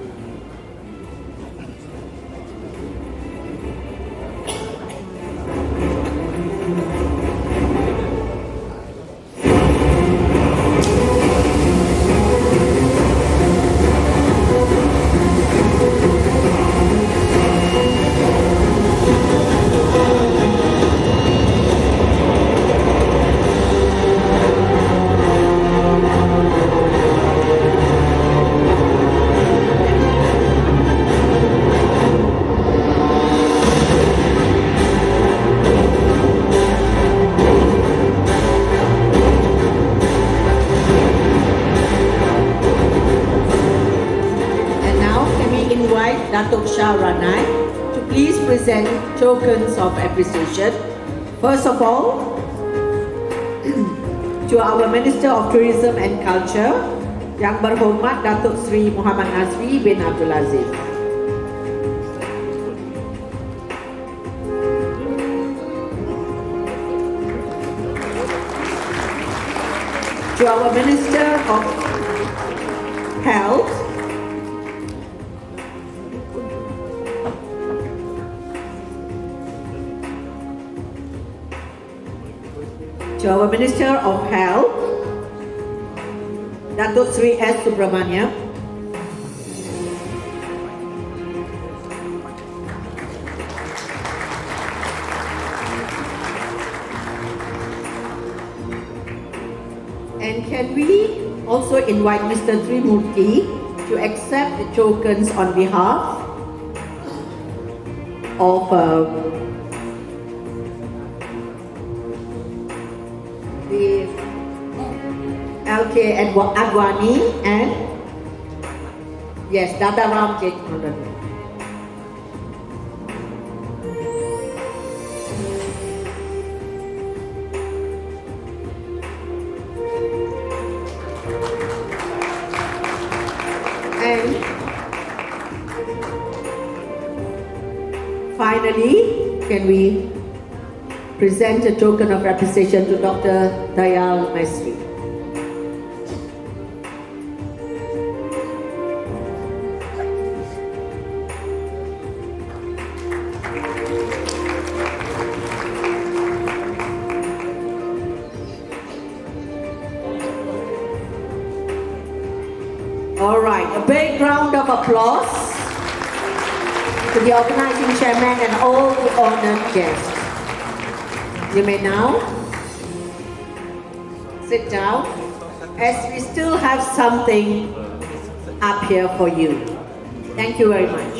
invite Datuk Shah Ranai to please present tokens of appreciation. First of all, to our Minister of Tourism and Culture, Yang Berhormat Datuk Sri Muhammad Nazri bin Abdul Aziz. To our Minister of Health, Datuk Sri S. Subramaniam. And can we also invite Mr. Trimurti to accept the tokens on behalf of the LK Adwani and yes, Dada Ram Jethmohan. And finally, can we present a token of appreciation to Dr. Dayal Maisri. All right, a big round of applause to the organizing chairman and all the honored guests. You may now sit down as we still have something up here for you. Thank you very much.